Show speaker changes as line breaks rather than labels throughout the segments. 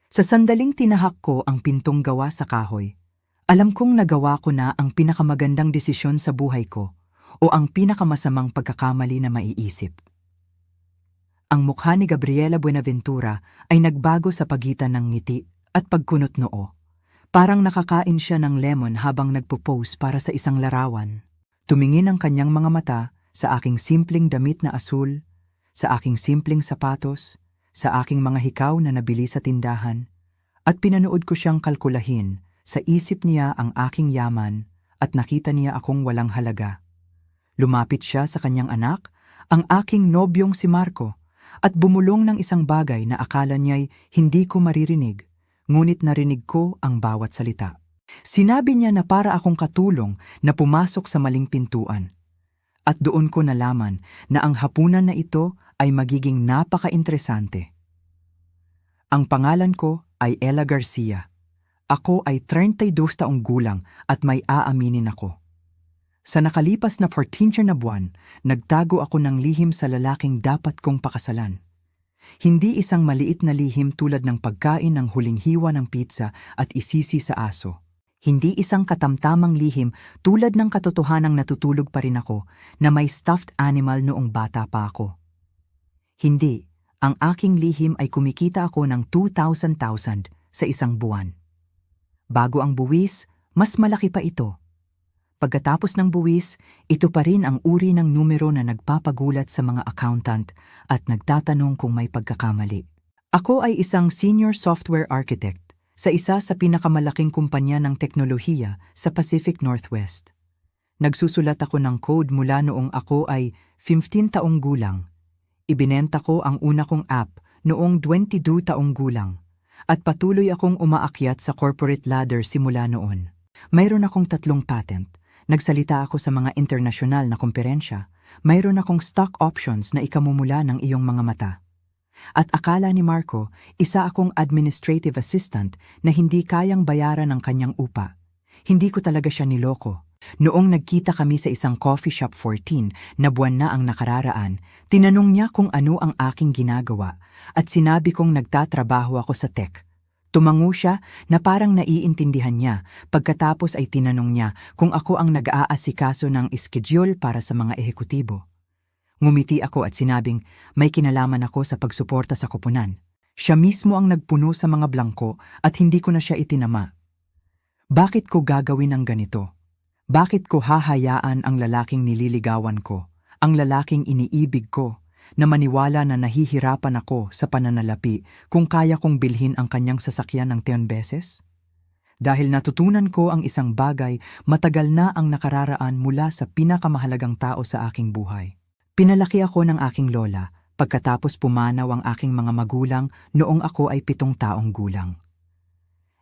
Sa sandaling tinahak ko ang pintong gawa sa kahoy, alam kong nagawa ko na ang pinakamagandang desisyon sa buhay ko o ang pinakamasamang pagkakamali na maiisip. Ang mukha ni Gabriela Buenaventura ay nagbago sa pagitan ng ngiti at pagkunot noo. Parang nakakain siya ng lemon habang nagpo-pose para sa isang larawan. Tumingin ang kanyang mga mata sa aking simpleng damit na asul, sa aking simpleng sapatos, sa aking mga hikaw na nabili sa tindahan, at pinanood ko siyang kalkulahin. Sa isip niya ang aking yaman at nakita niya akong walang halaga. Lumapit siya sa kanyang anak, ang aking nobyong si Marco, at bumulong ng isang bagay na akala niya'y hindi ko maririnig, ngunit narinig ko ang bawat salita. Sinabi niya na para akong katulong na pumasok sa maling pintuan. At doon ko nalaman na ang hapunan na ito ay magiging napaka-interesante. Ang pangalan ko ay Ella Garcia. Ako ay 32 taong gulang at may aaminin ako. Sa nakalipas na 14 na buwan, nagtago ako ng lihim sa lalaking dapat kong pakasalan. Hindi isang maliit na lihim tulad ng pagkain ng huling hiwa ng pizza at isisi sa aso. Hindi isang katamtamang lihim tulad ng katotohanang natutulog pa rin ako na may stuffed animal noong bata pa ako. Hindi, ang aking lihim ay kumikita ako ng 2,000 sa isang buwan. Bago ang buwis, mas malaki pa ito. Pagkatapos ng buwis, ito pa rin ang uri ng numero na nagpapagulat sa mga accountant at nagtatanong kung may pagkakamali. Ako ay isang senior software architect sa isa sa pinakamalaking kumpanya ng teknolohiya sa Pacific Northwest. Nagsusulat ako ng code mula noong ako ay 15 taong gulang. Ibinenta ko ang una kong app noong 22 taong gulang at patuloy akong umaakyat sa corporate ladder simula noon. Mayroon akong 3 patent. Nagsalita ako sa mga internasyonal na komperensya. Mayroon akong stock options na ikamumula ng iyong mga mata. At akala ni Marco, isa akong administrative assistant na hindi kayang bayaran ang kanyang upa. Hindi ko talaga siya niloko. Noong nagkita kami sa isang coffee shop 14 na buwan na ang nakararaan, tinanong niya kung ano ang aking ginagawa at sinabi kong nagtatrabaho ako sa tech. Tumango siya na parang naiintindihan niya, pagkatapos ay tinanong niya kung ako ang nag-aasikaso ng schedule para sa mga ehekutibo. Ngumiti ako at sinabing may kinalaman ako sa pagsuporta sa koponan. Siya mismo ang nagpuno sa mga blangko at hindi ko na siya itinama. Bakit ko gagawin ang ganito? Bakit ko hahayaan ang lalaking nililigawan ko, ang lalaking iniibig ko, na maniwala na nahihirapan ako sa pananalapi kung kaya kong bilhin ang kanyang sasakyan ng 10 beses? Dahil natutunan ko ang isang bagay, matagal na ang nakararaan mula sa pinakamahalagang tao sa aking buhay. Pinalaki ako ng aking lola pagkatapos pumanaw ang aking mga magulang noong ako ay 7 taong gulang.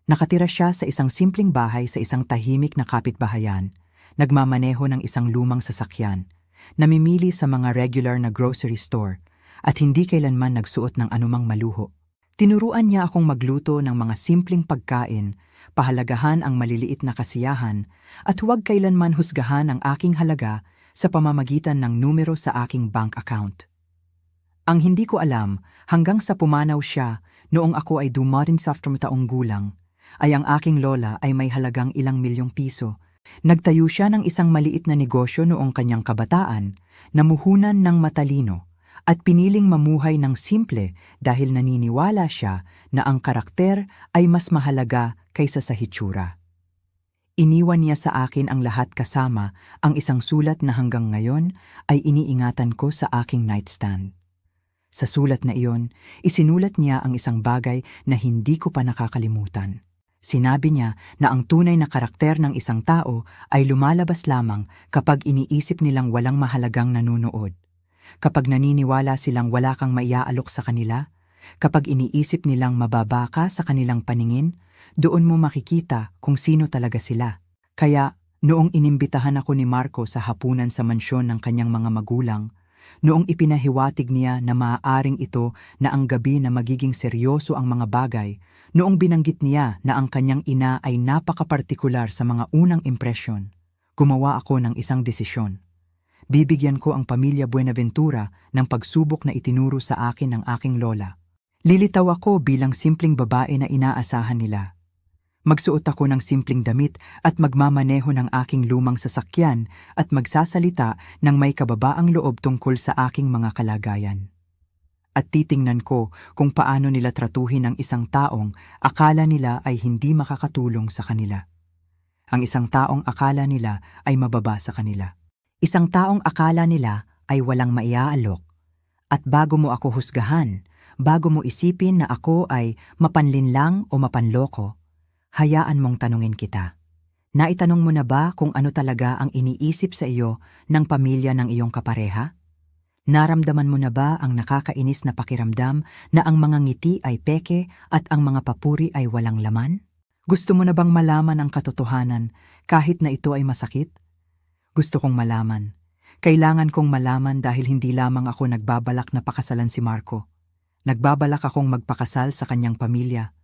Nakatira siya sa isang simpleng bahay sa isang tahimik na kapitbahayan, nagmamaneho ng isang lumang sasakyan, namimili sa mga regular na grocery store at hindi kailanman nagsuot ng anumang maluho. Tinuruan niya akong magluto ng mga simpleng pagkain, pahalagahan ang maliliit na kasiyahan at huwag kailanman husgahan ang aking halaga sa pamamagitan ng numero sa aking bank account. Ang hindi ko alam hanggang sa pumanaw siya noong ako ay dumating sa 10 taong gulang, ay ang aking lola ay may halagang ilang milyong piso. Nagtayo siya ng isang maliit na negosyo noong kanyang kabataan, namuhunan ng matalino, at piniling mamuhay ng simple dahil naniniwala siya na ang karakter ay mas mahalaga kaysa sa hitsura. Iniwan niya sa akin ang lahat kasama ang isang sulat na hanggang ngayon ay iniingatan ko sa aking nightstand. Sa sulat na iyon, isinulat niya ang isang bagay na hindi ko pa nakakalimutan. Sinabi niya na ang tunay na karakter ng isang tao ay lumalabas lamang kapag iniisip nilang walang mahalagang nanunood. Kapag naniniwala silang wala kang maiaalok sa kanila, kapag iniisip nilang mababa ka sa kanilang paningin, doon mo makikita kung sino talaga sila. Kaya, noong inimbitahan ako ni Marco sa hapunan sa mansyon ng kanyang mga magulang, noong ipinahiwatig niya na maaaring ito na ang gabi na magiging seryoso ang mga bagay, noong binanggit niya na ang kanyang ina ay napakapartikular sa mga unang impresyon, gumawa ako ng isang desisyon. Bibigyan ko ang pamilya Buenaventura ng pagsubok na itinuro sa akin ng aking lola. Lilitaw ako bilang simpleng babae na inaasahan nila. Magsuot ako ng simpleng damit at magmamaneho ng aking lumang sasakyan at magsasalita ng may kababaang loob tungkol sa aking mga kalagayan. At titingnan ko kung paano nila tratuhin ang isang taong akala nila ay hindi makakatulong sa kanila. Ang isang taong akala nila ay mababa sa kanila. Isang taong akala nila ay walang maiaalok. At bago mo ako husgahan, bago mo isipin na ako ay mapanlinlang o mapanloko, hayaan mong tanungin kita. Naitanong mo na ba kung ano talaga ang iniisip sa iyo ng pamilya ng iyong kapareha? Naramdaman mo na ba ang nakakainis na pakiramdam na ang mga ngiti ay peke at ang mga papuri ay walang laman? Gusto mo na bang malaman ang katotohanan kahit na ito ay masakit? Gusto kong malaman. Kailangan kong malaman dahil hindi lamang ako nagbabalak na pakasalan si Marco. Nagbabalak akong magpakasal sa kanyang pamilya.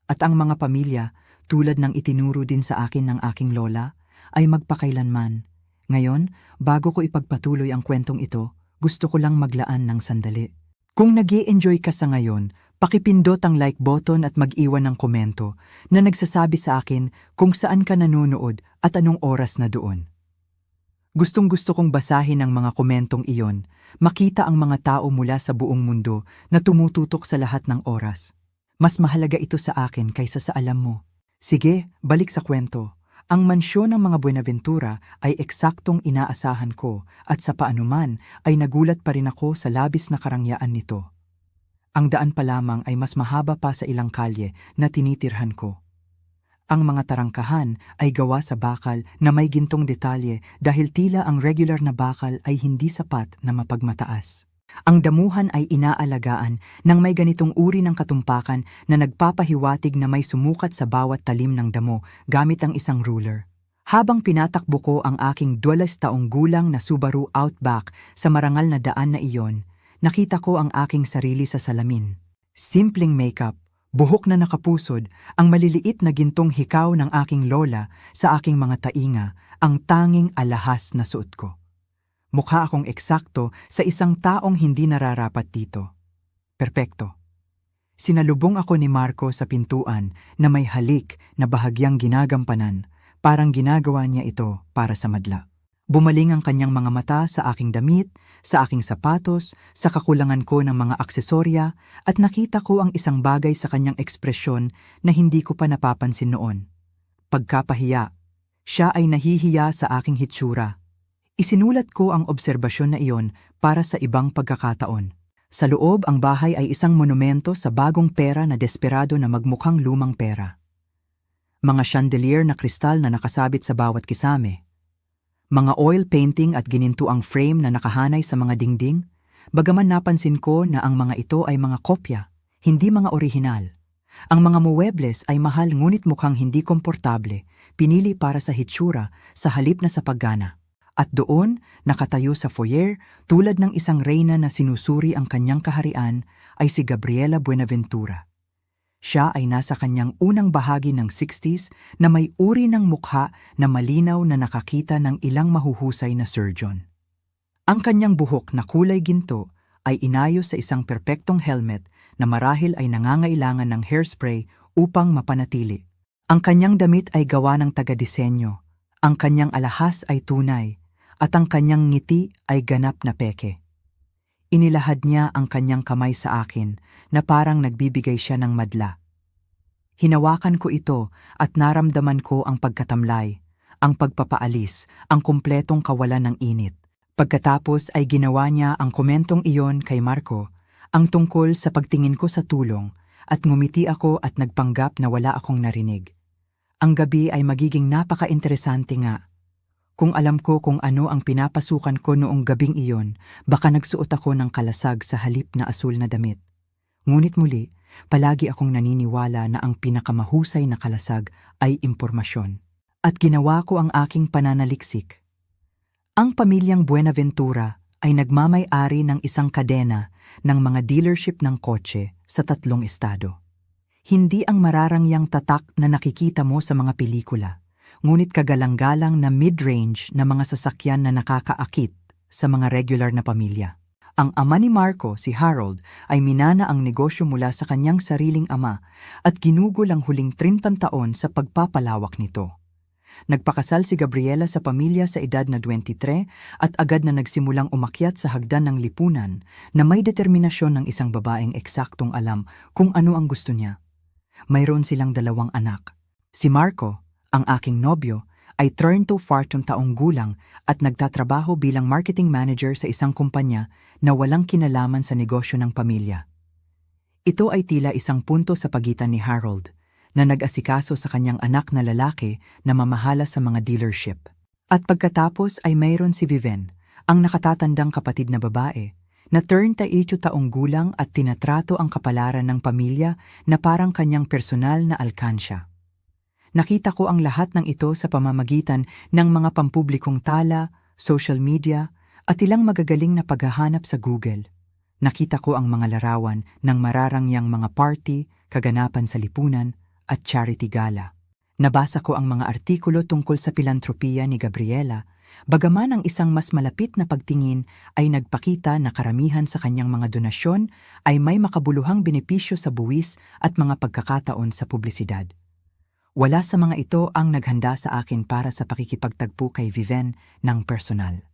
At ang mga pamilya, tulad ng itinuro din sa akin ng aking lola, ay magpakailanman. Ngayon, bago ko ipagpatuloy ang kwentong ito, gusto ko lang maglaan ng sandali. Kung nag-i-enjoy ka sa ngayon, pakipindot ang like button at mag-iwan ng komento na nagsasabi sa akin kung saan ka nanonood at anong oras na doon. Gustong-gusto kong basahin ang mga komentong iyon, makita ang mga tao mula sa buong mundo na tumututok sa lahat ng oras. Mas mahalaga ito sa akin kaysa sa alam mo. Sige, balik sa kwento. Ang mansyon ng mga Buenaventura ay eksaktong inaasahan ko at sa paanuman ay nagulat pa rin ako sa labis na karangyaan nito. Ang daan pa lamang ay mas mahaba pa sa ilang kalye na tinitirhan ko. Ang mga tarangkahan ay gawa sa bakal na may gintong detalye dahil tila ang regular na bakal ay hindi sapat na mapagmataas. Ang damuhan ay inaalagaan ng may ganitong uri ng katumpakan na nagpapahiwatig na may sumukat sa bawat talim ng damo gamit ang isang ruler. Habang pinatakbo ko ang aking 12 taong gulang na Subaru Outback sa marangal na daan na iyon, nakita ko ang aking sarili sa salamin. Simpleng makeup, buhok na nakapusod, ang maliliit na gintong hikaw ng aking lola sa aking mga tainga, ang tanging alahas na suot ko. Mukha akong eksakto sa isang taong hindi nararapat dito. Perpekto. Sinalubong ako ni Marco sa pintuan na may halik na bahagyang ginagampanan, parang ginagawa niya ito para sa madla. Bumaling ang kanyang mga mata sa aking damit, sa aking sapatos, sa kakulangan ko ng mga aksesorya, at nakita ko ang isang bagay sa kanyang ekspresyon na hindi ko pa napapansin noon. Pagkapahiya. Siya ay nahihiya sa aking hitsura. Isinulat ko ang obserbasyon na iyon para sa ibang pagkakataon. Sa loob, ang bahay ay isang monumento sa bagong pera na desperado na magmukhang lumang pera. Mga chandelier na kristal na nakasabit sa bawat kisame. Mga oil painting at ginintuang frame na nakahanay sa mga dingding, bagaman napansin ko na ang mga ito ay mga kopya, hindi mga orihinal. Ang mga muebles ay mahal ngunit mukhang hindi komportable, pinili para sa hitsura sa halip na sa paggana. At doon, nakatayo sa foyer, tulad ng isang reyna na sinusuri ang kanyang kaharian, ay si Gabriela Buenaventura. Siya ay nasa kanyang unang bahagi ng 60s na may uri ng mukha na malinaw na nakakita ng ilang mahuhusay na surgeon. Ang kanyang buhok na kulay ginto ay inayos sa isang perpektong helmet na marahil ay nangangailangan ng hairspray upang mapanatili. Ang kanyang damit ay gawa ng taga-disenyo, ang kanyang alahas ay tunay, at ang kanyang ngiti ay ganap na peke. Inilahad niya ang kanyang kamay sa akin na parang nagbibigay siya ng madla. Hinawakan ko ito at naramdaman ko ang pagkatamlay, ang pagpapaalis, ang kumpletong kawalan ng init. Pagkatapos ay ginawa niya ang komentong iyon kay Marco, ang tungkol sa pagtingin ko sa tulong, at ngumiti ako at nagpanggap na wala akong narinig. Ang gabi ay magiging napaka-interesante nga. Kung alam ko kung ano ang pinapasukan ko noong gabing iyon, baka nagsuot ako ng kalasag sa halip na asul na damit. Ngunit muli, palagi akong naniniwala na ang pinakamahusay na kalasag ay impormasyon. At ginawa ko ang aking pananaliksik. Ang pamilyang Buenaventura ay nagmamay-ari ng isang kadena ng mga dealership ng kotse sa 3 estado. Hindi ang mararangyang tatak na nakikita mo sa mga pelikula, ngunit kagalang-galang na mid-range na mga sasakyan na nakakaakit sa mga regular na pamilya. Ang ama ni Marco, si Harold, ay minana ang negosyo mula sa kanyang sariling ama at ginugol ang huling 30 taon sa pagpapalawak nito. Nagpakasal si Gabriela sa pamilya sa edad na 23 at agad na nagsimulang umakyat sa hagdan ng lipunan na may determinasyon ng isang babaeng eksaktong alam kung ano ang gusto niya. Mayroon silang 2 anak. Si Marco, ang aking nobyo, ay turn to 40 taong gulang at nagtatrabaho bilang marketing manager sa isang kumpanya na walang kinalaman sa negosyo ng pamilya. Ito ay tila isang punto sa pagitan ni Harold, na nag-asikaso sa kanyang anak na lalaki na mamahala sa mga dealership. At pagkatapos ay mayroon si Viven, ang nakatatandang kapatid na babae, na turn 28 taong gulang at tinatrato ang kapalaran ng pamilya na parang kanyang personal na alkansya. Nakita ko ang lahat ng ito sa pamamagitan ng mga pampublikong tala, social media, at ilang magagaling na paghahanap sa Google. Nakita ko ang mga larawan ng mararangyang mga party, kaganapan sa lipunan, at charity gala. Nabasa ko ang mga artikulo tungkol sa pilantropiya ni Gabriela, bagaman ang isang mas malapit na pagtingin ay nagpakita na karamihan sa kanyang mga donasyon ay may makabuluhang benepisyo sa buwis at mga pagkakataon sa publisidad. Wala sa mga ito ang naghanda sa akin para sa pakikipagtagpo kay Viven ng personal.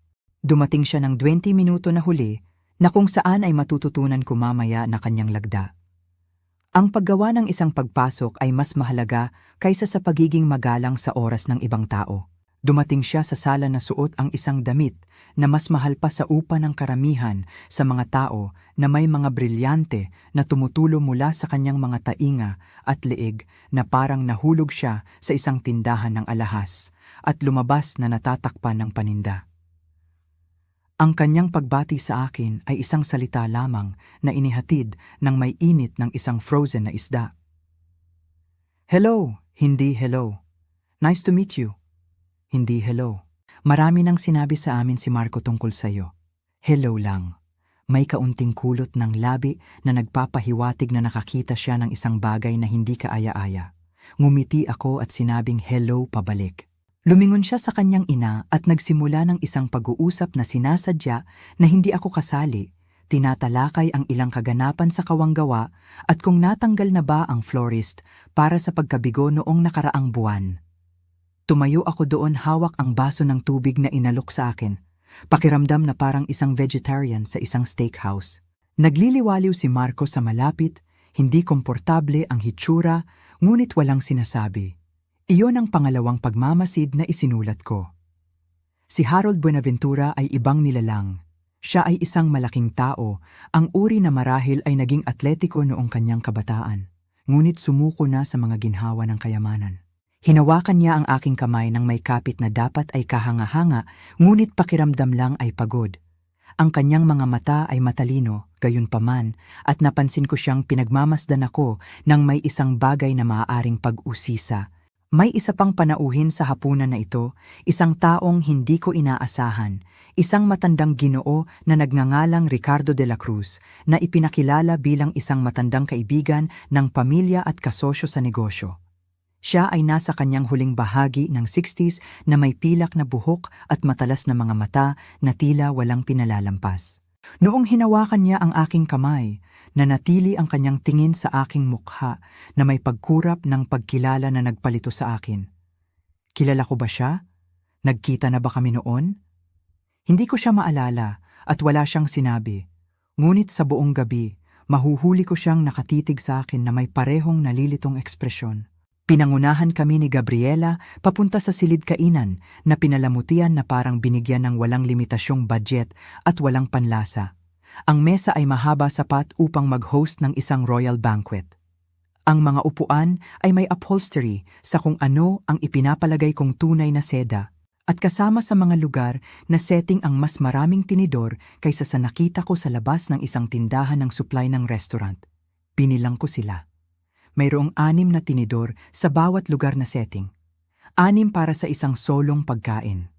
Dumating siya ng 20 minuto na huli na kung saan ay matututunan ko mamaya na kanyang lagda. Ang paggawa ng isang pagpasok ay mas mahalaga kaysa sa pagiging magalang sa oras ng ibang tao. Dumating siya sa sala na suot ang isang damit na mas mahal pa sa upa ng karamihan sa mga tao na may mga brilyante na tumutulo mula sa kanyang mga tainga at leeg na parang nahulog siya sa isang tindahan ng alahas at lumabas na natatakpan ng paninda. Ang kanyang pagbati sa akin ay isang salita lamang na inihatid ng may init ng isang frozen na isda. Hello, hindi hello. Nice to meet you. Hindi hello. Marami nang sinabi sa amin si Marco tungkol sa'yo. Hello lang. May kaunting kulot ng labi na nagpapahiwatig na nakakita siya ng isang bagay na hindi kaaya-aya. Ngumiti ako at sinabing hello pabalik. Lumingon siya sa kanyang ina at nagsimula ng isang pag-uusap na sinasadya na hindi ako kasali. Tinatalakay ang ilang kaganapan sa kawanggawa at kung natanggal na ba ang florist para sa pagkabigo noong nakaraang buwan. Tumayo ako doon hawak ang baso ng tubig na inalok sa akin. Pakiramdam na parang isang vegetarian sa isang steakhouse. Nagliliwaliw si Marco sa malapit, hindi komportable ang hitsura, ngunit walang sinasabi. Iyon ang pangalawang pagmamasid na isinulat ko. Si Harold Buenaventura ay ibang nilalang. Siya ay isang malaking tao, ang uri na marahil ay naging atletiko noong kanyang kabataan, ngunit sumuko na sa mga ginhawa ng kayamanan. Hinawakan niya ang aking kamay nang may kapit na dapat ay kahanga-hanga, ngunit pakiramdam lang ay pagod. Ang kanyang mga mata ay matalino, gayunpaman, at napansin ko siyang pinagmamasdan ako nang may isang bagay na maaaring pag-usisa. May isa pang panauhin sa hapunan na ito, isang taong hindi ko inaasahan, isang matandang Ginoo na nagngangalang Ricardo de la Cruz na ipinakilala bilang isang matandang kaibigan ng pamilya at kasosyo sa negosyo. Siya ay nasa kanyang huling bahagi ng 60s na may pilak na buhok at matalas na mga mata na tila walang pinalalampas. Noong hinawakan niya ang aking kamay, nanatili ang kanyang tingin sa aking mukha na may pagkurap ng pagkilala na nagpalito sa akin. Kilala ko ba siya? Nagkita na ba kami noon? Hindi ko siya maalala at wala siyang sinabi. Ngunit sa buong gabi, mahuhuli ko siyang nakatitig sa akin na may parehong nalilitong ekspresyon. Pinangunahan kami ni Gabriela papunta sa silid kainan na pinalamutian na parang binigyan ng walang limitasyong budget at walang panlasa. Ang mesa ay mahaba sapat upang mag-host ng isang royal banquet. Ang mga upuan ay may upholstery sa kung ano ang ipinapalagay kong tunay na seda at kasama sa mga lugar na setting ang mas maraming tinidor kaysa sa nakita ko sa labas ng isang tindahan ng supply ng restaurant. Pinilang ko sila. Mayroong 6 na tinidor sa bawat lugar na setting. 6 para sa isang solong pagkain.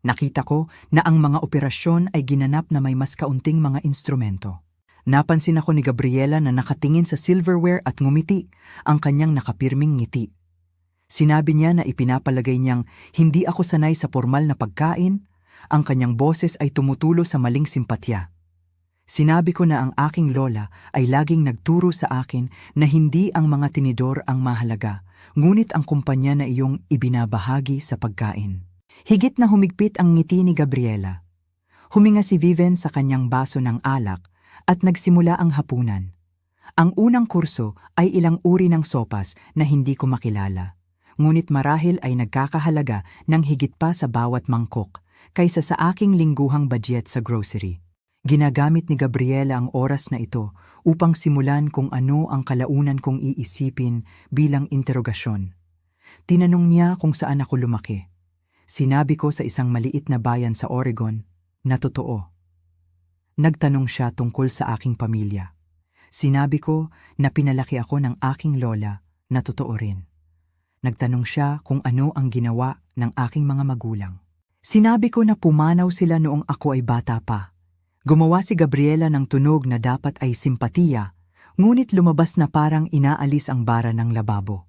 Nakita ko na ang mga operasyon ay ginanap na may mas kaunting mga instrumento. Napansin ako ni Gabriela na nakatingin sa silverware at ngumiti, ang kanyang nakapirming ngiti. Sinabi niya na ipinapalagay niyang hindi ako sanay sa formal na pagkain, ang kanyang boses ay tumutulo sa maling simpatya. Sinabi ko na ang aking lola ay laging nagturo sa akin na hindi ang mga tinidor ang mahalaga, ngunit ang kumpanya na iyong ibinabahagi sa pagkain. Higit na humigpit ang ngiti ni Gabriela. Huminga si Viven sa kanyang baso ng alak at nagsimula ang hapunan. Ang unang kurso ay ilang uri ng sopas na hindi ko makilala, ngunit marahil ay nagkakahalaga ng higit pa sa bawat mangkok kaysa sa aking lingguhang budget sa grocery. Ginagamit ni Gabriela ang oras na ito upang simulan kung ano ang kalaunan kong iisipin bilang interogasyon. Tinanong niya kung saan ako lumaki. Sinabi ko sa isang maliit na bayan sa Oregon na totoo. Nagtanong siya tungkol sa aking pamilya. Sinabi ko na pinalaki ako ng aking lola na totoo rin. Nagtanong siya kung ano ang ginawa ng aking mga magulang. Sinabi ko na pumanaw sila noong ako ay bata pa. Gumawa si Gabriela ng tunog na dapat ay simpatiya, ngunit lumabas na parang inaalis ang bara ng lababo.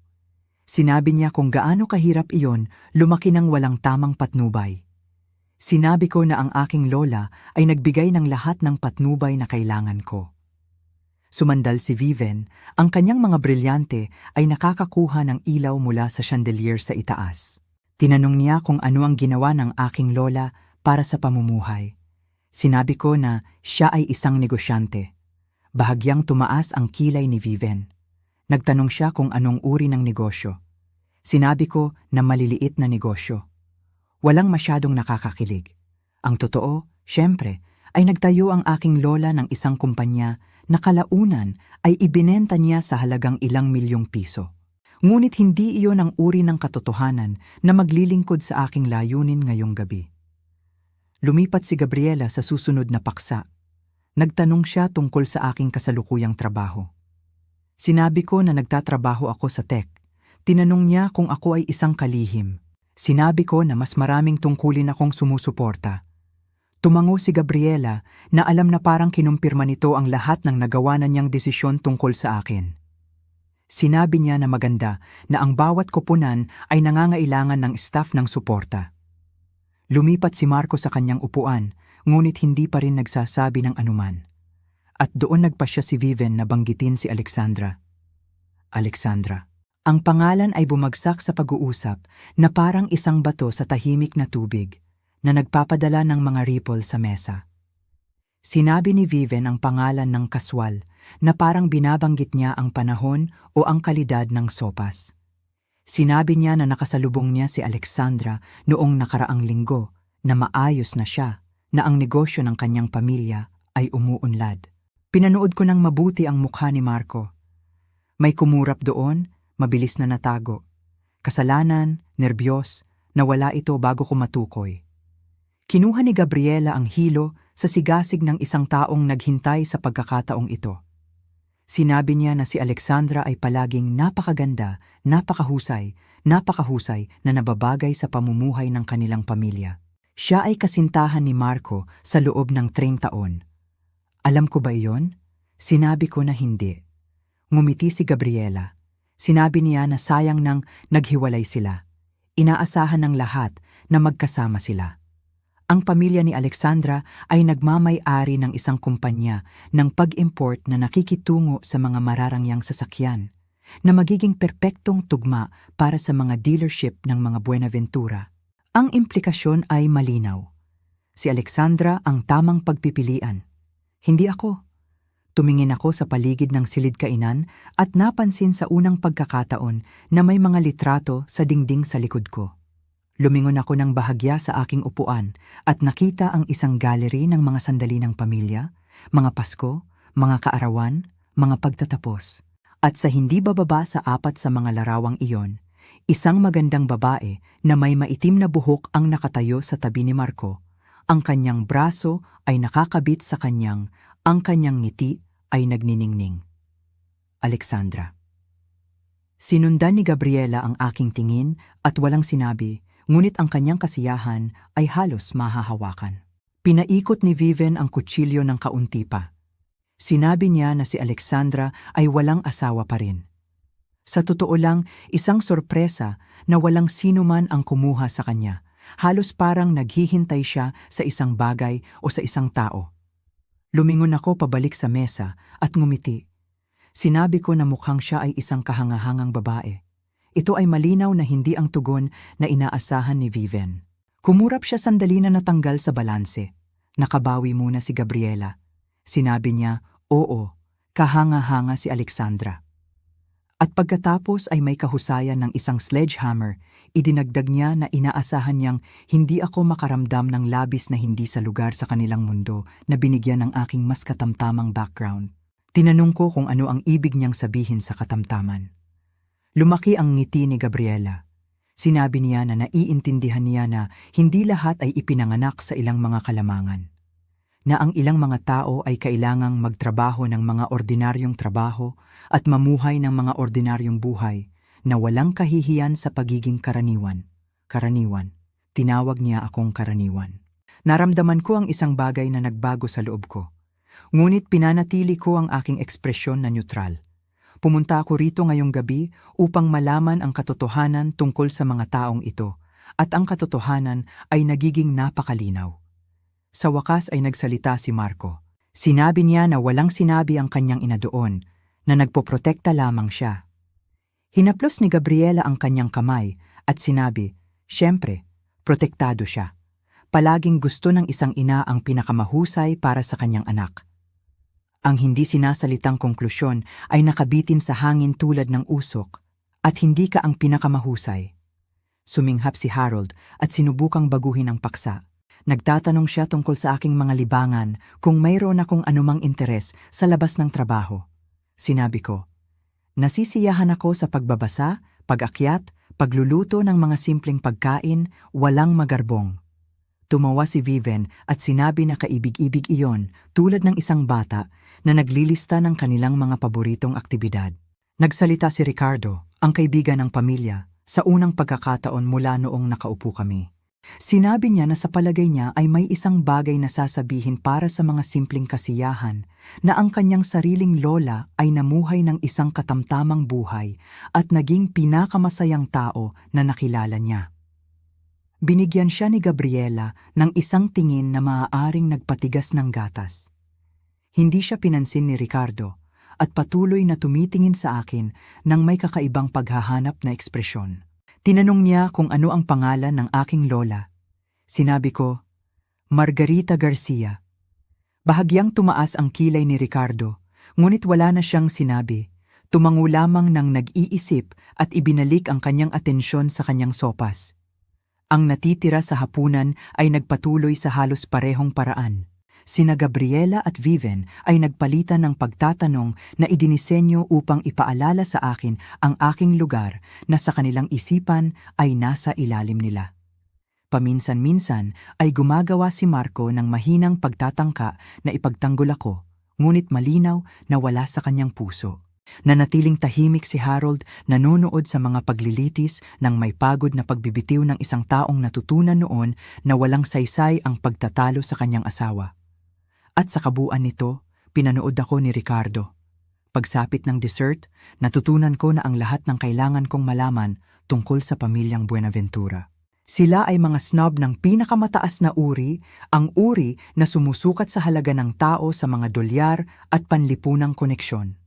Sinabi niya kung gaano kahirap iyon lumaki ng walang tamang patnubay. Sinabi ko na ang aking lola ay nagbigay ng lahat ng patnubay na kailangan ko. Sumandal si Viven, ang kanyang mga brilyante ay nakakakuha ng ilaw mula sa chandelier sa itaas. Tinanong niya kung ano ang ginawa ng aking lola para sa pamumuhay. Sinabi ko na siya ay isang negosyante. Bahagyang tumaas ang kilay ni Viven. Nagtanong siya kung anong uri ng negosyo. Sinabi ko na maliliit na negosyo. Walang masyadong nakakakilig. Ang totoo, syempre, ay nagtayo ang aking lola ng isang kumpanya na kalaunan ay ibinenta niya sa halagang ilang milyong piso. Ngunit hindi iyon ang uri ng katotohanan na maglilingkod sa aking layunin ngayong gabi. Lumipat si Gabriela sa susunod na paksa. Nagtanong siya tungkol sa aking kasalukuyang trabaho. Sinabi ko na nagtatrabaho ako sa tech. Tinanong niya kung ako ay isang kalihim. Sinabi ko na mas maraming tungkulin akong sumusuporta. Tumango si Gabriela na alam na parang kinumpirma nito ang lahat ng nagawa na niyang desisyon tungkol sa akin. Sinabi niya na maganda na ang bawat koponan ay nangangailangan ng staff ng suporta. Lumipat si Marco sa kanyang upuan, ngunit hindi pa rin nagsasabi ng anuman. At doon nagpasya si Viven na banggitin si Alexandra. Alexandra. Ang pangalan ay bumagsak sa pag-uusap na parang isang bato sa tahimik na tubig na nagpapadala ng mga ripple sa mesa. Sinabi ni Viven ang pangalan ng kaswal na parang binabanggit niya ang panahon o ang kalidad ng sopas. Sinabi niya na nakasalubong niya si Alexandra noong nakaraang linggo na maayos na siya, na ang negosyo ng kanyang pamilya ay umuunlad. Pinanood ko ng mabuti ang mukha ni Marco. May kumurap doon, mabilis na natago. Kasalanan, nerbiyos, nawala ito bago ko matukoy. Kinuha ni Gabriela ang hilo sa sigasig ng isang taong naghintay sa pagkakataong ito. Sinabi niya na si Alexandra ay palaging napakaganda, napakahusay na nababagay sa pamumuhay ng kanilang pamilya. Siya ay kasintahan ni Marco sa loob ng 30 taon. Alam ko ba iyon? Sinabi ko na hindi. Ngumiti si Gabriela. Sinabi niya na sayang nang naghiwalay sila. Inaasahan ng lahat na magkasama sila. Ang pamilya ni Alexandra ay nagmamay-ari ng isang kumpanya ng pag-import na nakikitungo sa mga mararangyang sasakyan na magiging perpektong tugma para sa mga dealership ng mga Buenaventura. Ang implikasyon ay malinaw. Si Alexandra ang tamang pagpipilian. Hindi ako. Tumingin ako sa paligid ng silid-kainan at napansin sa unang pagkakataon na may mga litrato sa dingding sa likod ko. Lumingon ako ng bahagya sa aking upuan at nakita ang isang gallery ng mga sandali ng pamilya, mga Pasko, mga kaarawan, mga pagtatapos. At sa hindi bababa sa 4 sa mga larawang iyon, isang magandang babae na may maitim na buhok ang nakatayo sa tabi ni Marco. Ang kanyang braso ay nakakabit sa kanyang, ang kanyang ngiti ay nagniningning. Alexandra. Sinundan ni Gabriela ang aking tingin at walang sinabi, ngunit ang kanyang kasiyahan ay halos mahahawakan. Pinaikot ni Viven ang kutsilyo ng kaunti pa. Sinabi niya na si Alexandra ay walang asawa pa rin. Sa totoo lang, isang sorpresa na walang sino man ang kumuha sa kanya. Halos parang naghihintay siya sa isang bagay o sa isang tao. Lumingon ako pabalik sa mesa at ngumiti. Sinabi ko na mukhang siya ay isang kahangahangang babae. Ito ay malinaw na hindi ang tugon na inaasahan ni Viven. Kumurap siya sandali na natanggal sa balanse. Nakabawi muna si Gabriela. Sinabi niya, oo, kahanga-hanga si Alexandra. At pagkatapos ay may kahusayan ng isang sledgehammer, idinagdag niya na inaasahan niyang hindi ako makaramdam ng labis na hindi sa lugar sa kanilang mundo na binigyan ng aking mas katamtamang background. Tinanong ko kung ano ang ibig niyang sabihin sa katamtaman. Lumaki ang ngiti ni Gabriela. Sinabi niya na naiintindihan niya na hindi lahat ay ipinanganak sa ilang mga kalamangan. Na ang ilang mga tao ay kailangang magtrabaho ng mga ordinaryong trabaho at mamuhay ng mga ordinaryong buhay na walang kahihiyan sa pagiging karaniwan. Karaniwan. Tinawag niya akong karaniwan. Naramdaman ko ang isang bagay na nagbago sa loob ko. Ngunit pinanatili ko ang aking ekspresyon na neutral. Pumunta ako rito ngayong gabi upang malaman ang katotohanan tungkol sa mga taong ito, at ang katotohanan ay nagiging napakalinaw. Sa wakas ay nagsalita si Marco. Sinabi niya na walang sinabi ang kanyang ina doon, na nagpoprotekta lamang siya. Hinaplos ni Gabriela ang kanyang kamay at sinabi, "Siyempre, protektado siya. Palaging gusto ng isang ina ang pinakamahusay para sa kanyang anak." Ang hindi sinasalitang konklusyon ay nakabitin sa hangin tulad ng usok, at hindi ka ang pinakamahusay. Suminghap si Harold at sinubukang baguhin ang paksa. Nagtatanong siya tungkol sa aking mga libangan kung mayroon akong anumang interes sa labas ng trabaho. Sinabi ko, nasisiyahan ako sa pagbabasa, pag-akyat, pagluluto ng mga simpleng pagkain, walang magarbong. Tumawa si Viven at sinabi na kaibig-ibig iyon tulad ng isang bata na naglilista ng kanilang mga paboritong aktibidad. Nagsalita si Ricardo, ang kaibigan ng pamilya, sa unang pagkakataon mula noong nakaupo kami. Sinabi niya na sa palagay niya ay may isang bagay na sasabihin para sa mga simpleng kasiyahan, na ang kanyang sariling lola ay namuhay ng isang katamtamang buhay at naging pinakamasayang tao na nakilala niya. Binigyan siya ni Gabriela ng isang tingin na maaaring nagpatigas ng gatas. Hindi siya pinansin ni Ricardo at patuloy na tumitingin sa akin ng may kakaibang paghahanap na ekspresyon. Tinanong niya kung ano ang pangalan ng aking lola. Sinabi ko, Margarita Garcia. Bahagyang tumaas ang kilay ni Ricardo, ngunit wala na siyang sinabi. Tumango lamang ng nag-iisip at ibinalik ang kanyang atensyon sa kanyang sopas. Ang natitira sa hapunan ay nagpatuloy sa halos parehong paraan. Sina Gabriela at Viven ay nagpalitan ng pagtatanong na idinisenyo upang ipaalala sa akin ang aking lugar na sa kanilang isipan ay nasa ilalim nila. Paminsan-minsan ay gumagawa si Marco ng mahinang pagtatangka na ipagtanggol ako, ngunit malinaw na wala sa kanyang puso. Nanatiling tahimik si Harold, nanonood sa mga paglilitis ng may pagod na pagbibitiw ng isang taong natutunan noon na walang saysay ang pagtatalo sa kanyang asawa. At sa kabuuan nito, pinanood ako ni Ricardo. Pagsapit ng dessert, natutunan ko na ang lahat ng kailangan kong malaman tungkol sa pamilyang Buenaventura. Sila ay mga snob ng pinakamataas na uri, ang uri na sumusukat sa halaga ng tao sa mga dolyar at panlipunang koneksyon.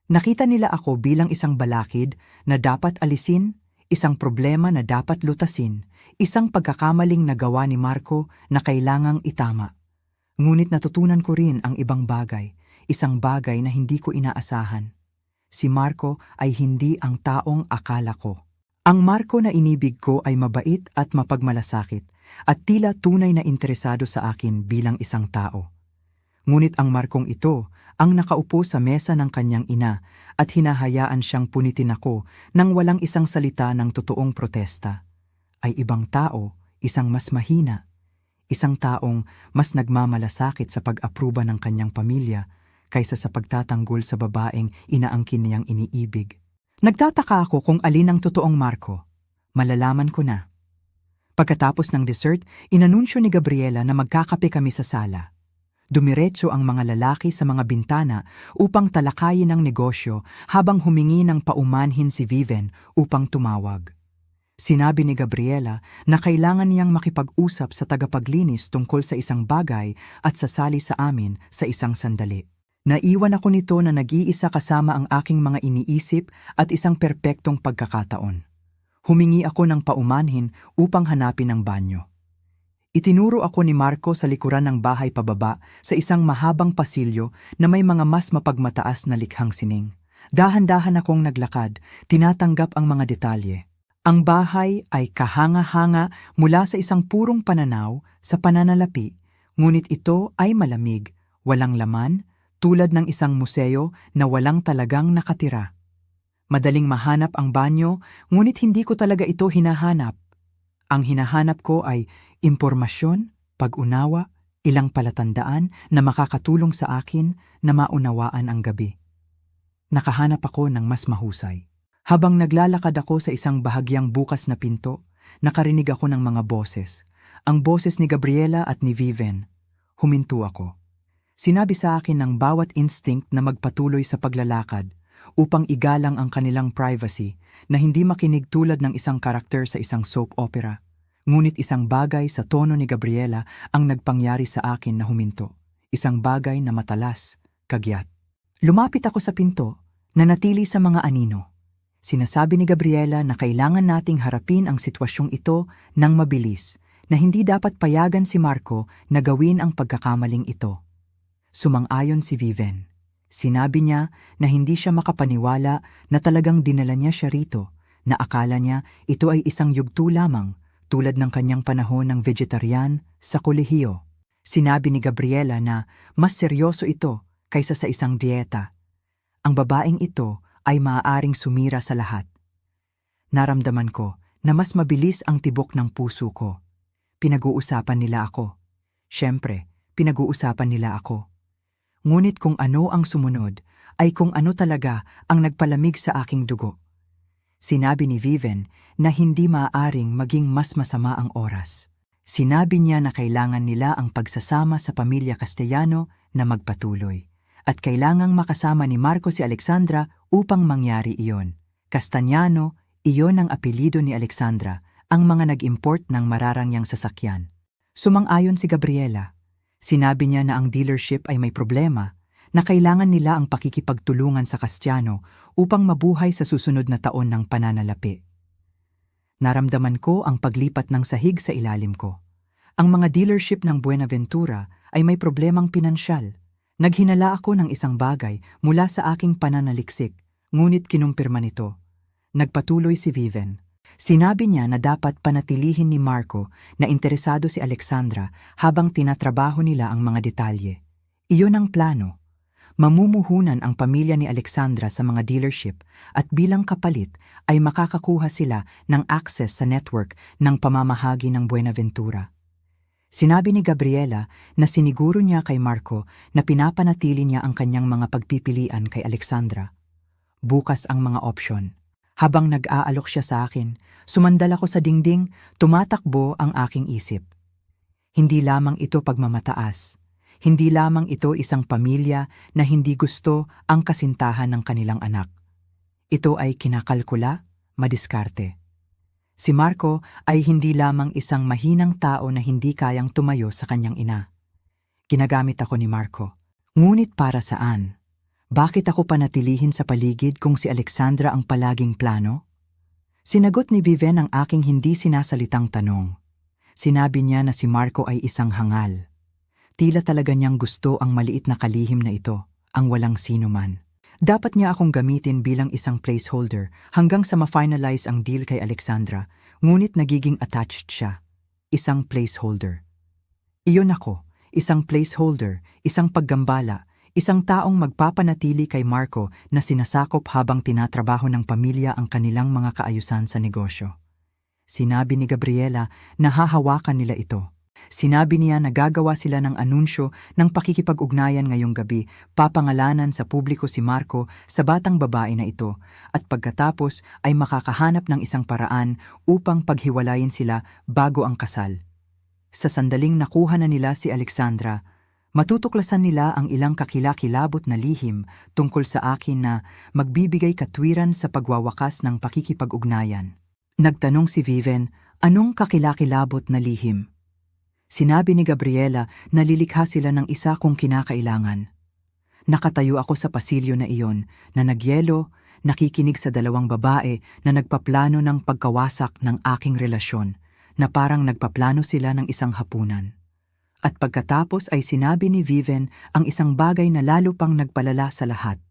Nakita nila ako bilang isang balakid na dapat alisin, isang problema na dapat lutasin, isang pagkakamaling nagawa ni Marco na kailangang itama. Ngunit natutunan ko rin ang ibang bagay, isang bagay na hindi ko inaasahan. Si Marco ay hindi ang taong akala ko. Ang Marco na inibig ko ay mabait at mapagmalasakit at tila tunay na interesado sa akin bilang isang tao. Ngunit ang Marcong ito ang nakaupo sa mesa ng kanyang ina at hinahayaan siyang punitin ako nang walang isang salita ng totoong protesta. Ay ibang tao, isang mas mahina. Isang taong mas nagmamalasakit sa pag-apruba ng kanyang pamilya kaysa sa pagtatanggol sa babaeng inaangkin niyang iniibig. Nagtataka ako kung alin ang totoong Marco. Malalaman ko na. Pagkatapos ng dessert, inanunsyo ni Gabriela na magkakape kami sa sala. Dumiretso ang mga lalaki sa mga bintana upang talakayin ang negosyo habang humingi ng paumanhin si Viven upang tumawag. Sinabi ni Gabriela na kailangan niyang makipag-usap sa tagapaglinis tungkol sa isang bagay at sasali sa amin sa isang sandali. Naiwan ako nito na nag-iisa kasama ang aking mga iniisip at isang perpektong pagkakataon. Humingi ako ng paumanhin upang hanapin ang banyo. Itinuro ako ni Marco sa likuran ng bahay pababa sa isang mahabang pasilyo na may mga mas mapagmataas na likhang sining. Dahan-dahan akong naglakad, tinatanggap ang mga detalye. Ang bahay ay kahanga-hanga mula sa isang purong pananaw sa pananalapi, ngunit ito ay malamig, walang laman, tulad ng isang museo na walang talagang nakatira. Madaling mahanap ang banyo, ngunit hindi ko talaga ito hinahanap. Ang hinahanap ko ay impormasyon, pag-unawa, ilang palatandaan na makakatulong sa akin na maunawaan ang gabi. Nakahanap ako ng mas mahusay. Habang naglalakad ako sa isang bahagyang bukas na pinto, nakarinig ako ng mga boses. Ang boses ni Gabriela at ni Viven. Huminto ako. Sinabi sa akin ng bawat instinct na magpatuloy sa paglalakad upang igalang ang kanilang privacy na hindi makinig tulad ng isang karakter sa isang soap opera. Ngunit isang bagay sa tono ni Gabriela ang nagpangyari sa akin na huminto. Isang bagay na matalas, kagyat. Lumapit ako sa pinto, nanatili sa mga anino. Sinasabi ni Gabriela na kailangan nating harapin ang sitwasyong ito ng mabilis, na hindi dapat payagan si Marco na gawin ang pagkakamaling ito. Sumang-ayon si Viven. Sinabi niya na hindi siya makapaniwala na talagang dinala niya siya rito, na akala niya ito ay isang yugto lamang, tulad ng kanyang panahon ng vegetarian sa kolehiyo. Sinabi ni Gabriela na mas seryoso ito kaysa sa isang dieta. Ang babaeng ito ay maaaring sumira sa lahat. Naramdaman ko na mas mabilis ang tibok ng puso ko. Pinag-uusapan nila ako. Siyempre, pinag-uusapan nila ako. Ngunit kung ano ang sumunod, ay kung ano talaga ang nagpalamig sa aking dugo. Sinabi ni Viven na hindi maaaring maging mas masama ang oras. Sinabi niya na kailangan nila ang pagsasama sa pamilya Castellano na magpatuloy. At kailangang makasama ni Marco si Alexandra upang mangyari iyon. Castañano, iyon ang apelido ni Alexandra, ang mga nag-import ng mararangyang sasakyan. Sumang-ayon si Gabriela. Sinabi niya na ang dealership ay may problema, na kailangan nila ang pakikipagtulungan sa Castellano upang mabuhay sa susunod na taon ng pananalapi. Naramdaman ko ang paglipat ng sahig sa ilalim ko. Ang mga dealership ng Buenaventura ay may problemang pinansyal. Naghinala ako ng isang bagay mula sa aking pananaliksik, ngunit kinumpirma nito. Nagpatuloy si Viven. Sinabi niya na dapat panatilihin ni Marco na interesado si Alexandra habang tinatrabaho nila ang mga detalye. Iyon ang plano. Mamumuhunan ang pamilya ni Alexandra sa mga dealership at bilang kapalit ay makakakuha sila ng access sa network ng pamamahagi ng Buenaventura. Sinabi ni Gabriela na siniguro niya kay Marco na pinapanatili niya ang kanyang mga pagpipilian kay Alexandra. Bukas ang mga opsyon. Habang nag-aalok siya sa akin, sumandal ako sa dingding, tumatakbo ang aking isip. Hindi lamang ito pagmamataas. Hindi lamang ito isang pamilya na hindi gusto ang kasintahan ng kanilang anak. Ito ay kinakalkula, madiskarte. Si Marco ay hindi lamang isang mahinang tao na hindi kayang tumayo sa kanyang ina. Ginagamit ako ni Marco. Ngunit para saan? Bakit ako panatilihin sa paligid kung si Alexandra ang palaging plano? Sinagot ni Viven ang aking hindi sinasalitang tanong. Sinabi niya na si Marco ay isang hangal. Tila talaga niyang gusto ang maliit na kalihim na ito, ang walang sino man. Dapat niya akong gamitin bilang isang placeholder hanggang sa ma-finalize ang deal kay Alexandra, ngunit nagiging attached siya. Isang placeholder. Iyon ako, isang placeholder, isang paggambala, isang taong magpapanatili kay Marco na sinasakop habang tinatrabaho ng pamilya ang kanilang mga kaayusan sa negosyo. Sinabi ni Gabriela na hahawakan nila ito. Sinabi niya na gagawa sila ng anunsyo ng pakikipag-ugnayan ngayong gabi, papangalanan sa publiko si Marco sa batang babae na ito, at pagkatapos ay makakahanap ng isang paraan upang paghiwalayin sila bago ang kasal. Sa sandaling nakuha na nila si Alexandra, matutuklasan nila ang ilang kakilakilabot na lihim tungkol sa akin na magbibigay katwiran sa pagwawakas ng pakikipag-ugnayan. Nagtanong si Viven, anong kakilakilabot na lihim? Sinabi ni Gabriela na lilikha sila ng isa kung kinakailangan. Nakatayo ako sa pasilyo na iyon na nagyelo, nakikinig sa dalawang babae na nagpaplano ng pagkawasak ng aking relasyon, na parang nagpaplano sila ng isang hapunan. At pagkatapos ay sinabi ni Viven ang isang bagay na lalo pang nagpalala sa lahat.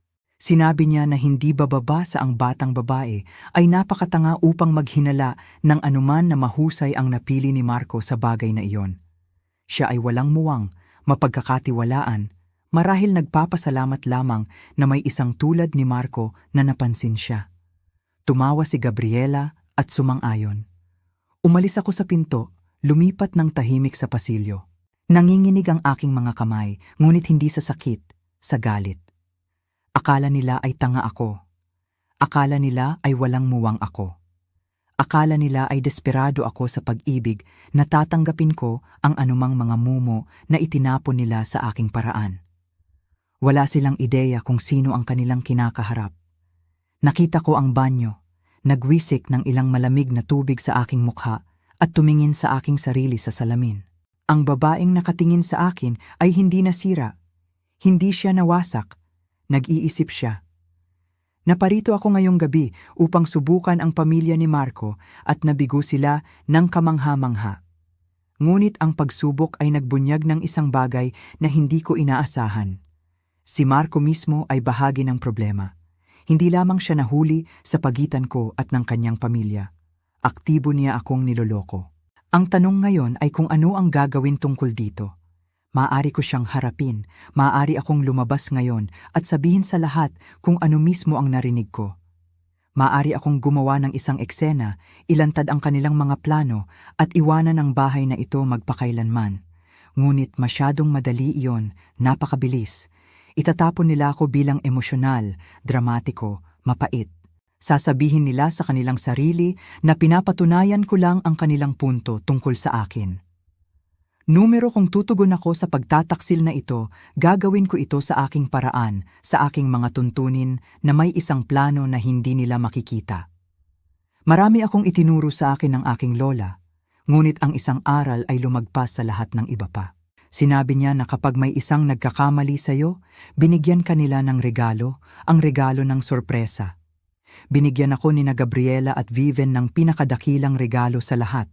Sinabi niya na hindi bababa sa ang batang babae ay napakatanga upang maghinala ng anuman na mahusay ang napili ni Marco sa bagay na iyon. Siya ay walang muwang, mapagkakatiwalaan, marahil nagpapasalamat lamang na may isang tulad ni Marco na napansin siya. Tumawa si Gabriela at sumang-ayon. Umalis ako sa pinto, lumipat ng tahimik sa pasilyo. Nanginginig ang aking mga kamay, ngunit hindi sa sakit, sa galit. Akala nila ay tanga ako. Akala nila ay walang muwang ako. Akala nila ay desperado ako sa pag-ibig na tatanggapin ko ang anumang mga mumo na itinapon nila sa aking paraan. Wala silang ideya kung sino ang kanilang kinakaharap. Nakita ko ang banyo, nagwisik ng ilang malamig na tubig sa aking mukha at tumingin sa aking sarili sa salamin. Ang babaeng nakatingin sa akin ay hindi nasira. Hindi siya nawasak. Nag-iisip siya. Naparito ako ngayong gabi upang subukan ang pamilya ni Marco at nabigo sila ng kamangha-mangha. Ngunit ang pagsubok ay nagbunyag ng isang bagay na hindi ko inaasahan. Si Marco mismo ay bahagi ng problema. Hindi lamang siya nahuli sa pagitan ko at ng kanyang pamilya. Aktibo niya akong niloloko. Ang tanong ngayon ay kung ano ang gagawin tungkol dito. Maaari ko siyang harapin, maaari akong lumabas ngayon at sabihin sa lahat kung ano mismo ang narinig ko. Maaari akong gumawa ng isang eksena, ilantad ang kanilang mga plano at iwanan ang bahay na ito magpakailanman. Ngunit masyadong madali iyon, napakabilis. Itatapon nila ako bilang emosyonal, dramatiko, mapait. Sasabihin nila sa kanilang sarili na pinapatunayan ko lang ang kanilang punto tungkol sa akin. Numero kung tutugon ako sa pagtataksil na ito, gagawin ko ito sa aking paraan, sa aking mga tuntunin na may isang plano na hindi nila makikita. Marami akong itinuro sa akin ng aking lola, ngunit ang isang aral ay lumagpas sa lahat ng iba pa. Sinabi niya na kapag may isang nagkakamali sa'yo, binigyan ka nila ng regalo, ang regalo ng sorpresa. Binigyan ako ni na Gabriela at Viven ng pinakadakilang regalo sa lahat.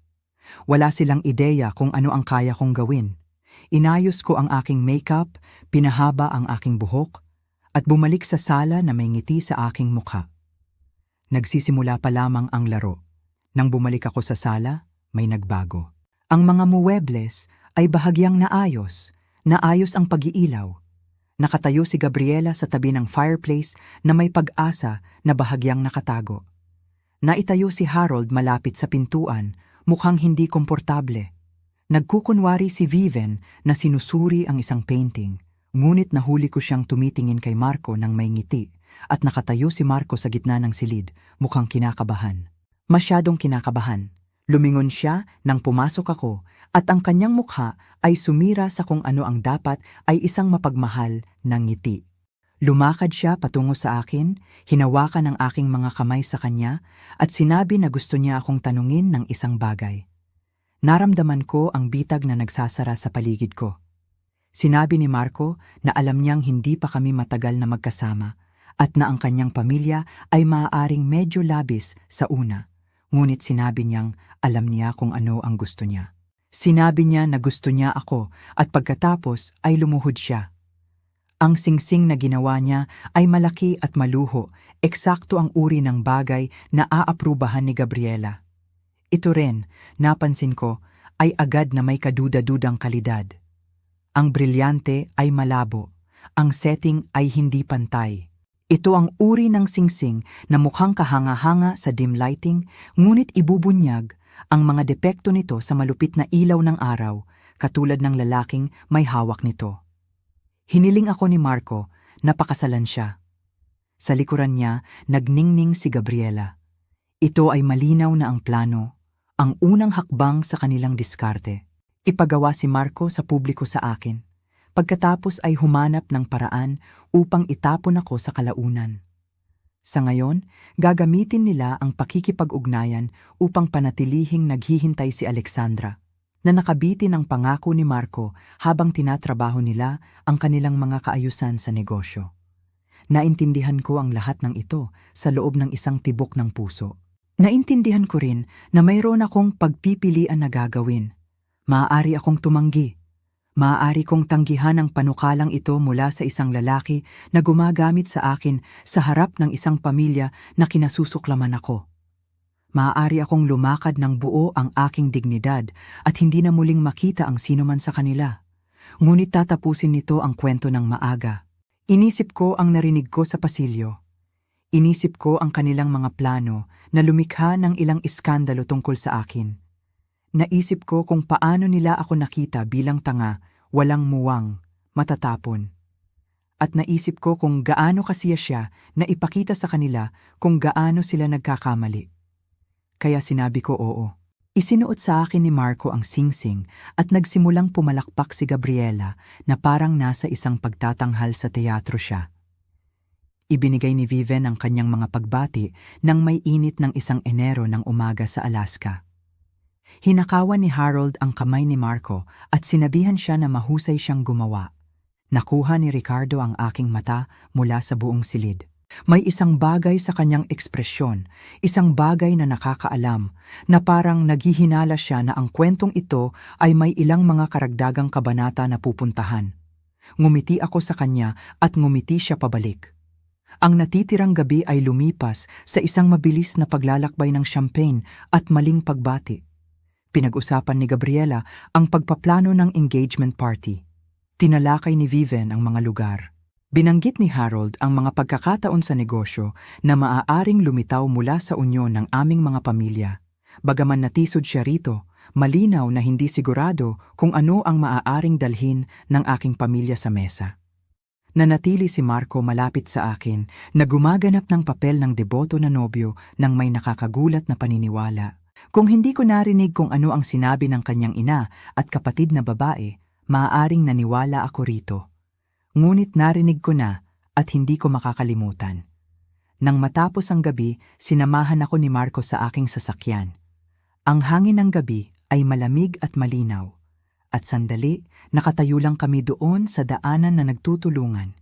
Wala silang ideya kung ano ang kaya kong gawin. Inayos ko ang aking makeup, pinahaba ang aking buhok, at bumalik sa sala na may ngiti sa aking mukha. Nagsisimula pa lamang ang laro. Nang bumalik ako sa sala, may nagbago. Ang mga muwebles ay bahagyang naayos ang pag-iilaw. Nakatayo si Gabriela sa tabi ng fireplace na may pag-asa na bahagyang nakatago. Naitayo si Harold malapit sa pintuan, mukhang hindi komportable. Nagkukunwari si Viven na sinusuri ang isang painting, ngunit nahuli ko siyang tumitingin kay Marco nang may ngiti at nakatayo si Marco sa gitna ng silid, mukhang kinakabahan. Masyadong kinakabahan. Lumingon siya nang pumasok ako at ang kanyang mukha ay sumira sa kung ano ang dapat ay isang mapagmahal na ngiti. Lumakad siya patungo sa akin, hinawakan ang aking mga kamay sa kanya at sinabi na gusto niya akong tanungin ng isang bagay. Naramdaman ko ang bitag na nagsasara sa paligid ko. Sinabi ni Marco na alam niyang hindi pa kami matagal na magkasama at na ang kanyang pamilya ay maaaring medyo labis sa una. Ngunit sinabi niyang alam niya kung ano ang gusto niya. Sinabi niya na gusto niya ako at pagkatapos ay lumuhod siya. Ang singsing na ginawa niya ay malaki at maluho, eksakto ang uri ng bagay na aaprubahan ni Gabriela. Ito rin, napansin ko, ay agad na may kaduda-dudang kalidad. Ang brilyante ay malabo, ang setting ay hindi pantay. Ito ang uri ng singsing na mukhang kahanga-hanga sa dim lighting, ngunit ibubunyag ang mga depekto nito sa malupit na ilaw ng araw, katulad ng lalaking may hawak nito. Hiniling ako ni Marco na pakasalan siya. Sa likuran niya, nagningning si Gabriela. Ito ay malinaw na ang plano, ang unang hakbang sa kanilang diskarte. Ipagawa si Marco sa publiko sa akin. Pagkatapos ay humanap ng paraan upang itapon ako sa kalaunan. Sa ngayon, gagamitin nila ang pakikipag-ugnayan upang panatilihing naghihintay si Alexandra, na nakabitin ang pangako ni Marco habang tinatrabaho nila ang kanilang mga kaayusan sa negosyo. Naintindihan ko ang lahat ng ito sa loob ng isang tibok ng puso. Naintindihan ko rin na mayroon akong pagpipilian na gagawin. Maaari akong tumanggi. Maaari kong tanggihan ang panukalang ito mula sa isang lalaki na gumagamit sa akin sa harap ng isang pamilya na kinasusuklaman ako. Maaari akong lumakad ng buo ang aking dignidad at hindi na muling makita ang sino man sa kanila. Ngunit tatapusin nito ang kwento ng maaga. Inisip ko ang narinig ko sa pasilyo. Inisip ko ang kanilang mga plano na lumikha ng ilang iskandalo tungkol sa akin. Naisip ko kung paano nila ako nakita bilang tanga, walang muwang, matatapon. At naisip ko kung gaano kasiya siya na ipakita sa kanila kung gaano sila nagkakamali. Kaya sinabi ko oo. Isinuot sa akin ni Marco ang singsing at nagsimulang pumalakpak si Gabriela na parang nasa isang pagtatanghal sa teatro siya. Ibinigay ni Viven ang kanyang mga pagbati nang may init ng isang Enero ng umaga sa Alaska. Hinakawan ni Harold ang kamay ni Marco at sinabihan siya na mahusay siyang gumawa. Nakuha ni Ricardo ang aking mata mula sa buong silid. May isang bagay sa kanyang ekspresyon, isang bagay na nakakaalam, na parang naghihinala siya na ang kwentong ito ay may ilang mga karagdagang kabanata na pupuntahan. Ngumiti ako sa kanya at ngumiti siya pabalik. Ang natitirang gabi ay lumipas sa isang mabilis na paglalakbay ng champagne at maling pagbati. Pinag-usapan ni Gabriela ang pagpaplano ng engagement party. Tinalakay ni Viven ang mga lugar. Binanggit ni Harold ang mga pagkakataon sa negosyo na maaaring lumitaw mula sa unyon ng aming mga pamilya. Bagaman natisod siya rito, malinaw na hindi sigurado kung ano ang maaaring dalhin ng aking pamilya sa mesa. Nanatili si Marco malapit sa akin na gumaganap ng papel ng deboto na nobyo nang may nakakagulat na paniniwala. Kung hindi ko narinig kung ano ang sinabi ng kanyang ina at kapatid na babae, maaaring naniwala ako rito. Ngunit narinig ko na at hindi ko makakalimutan. Nang matapos ang gabi, sinamahan ako ni Marco sa aking sasakyan. Ang hangin ng gabi ay malamig at malinaw. At sandali, nakatayo lang kami doon sa daanan na nagtutulungan.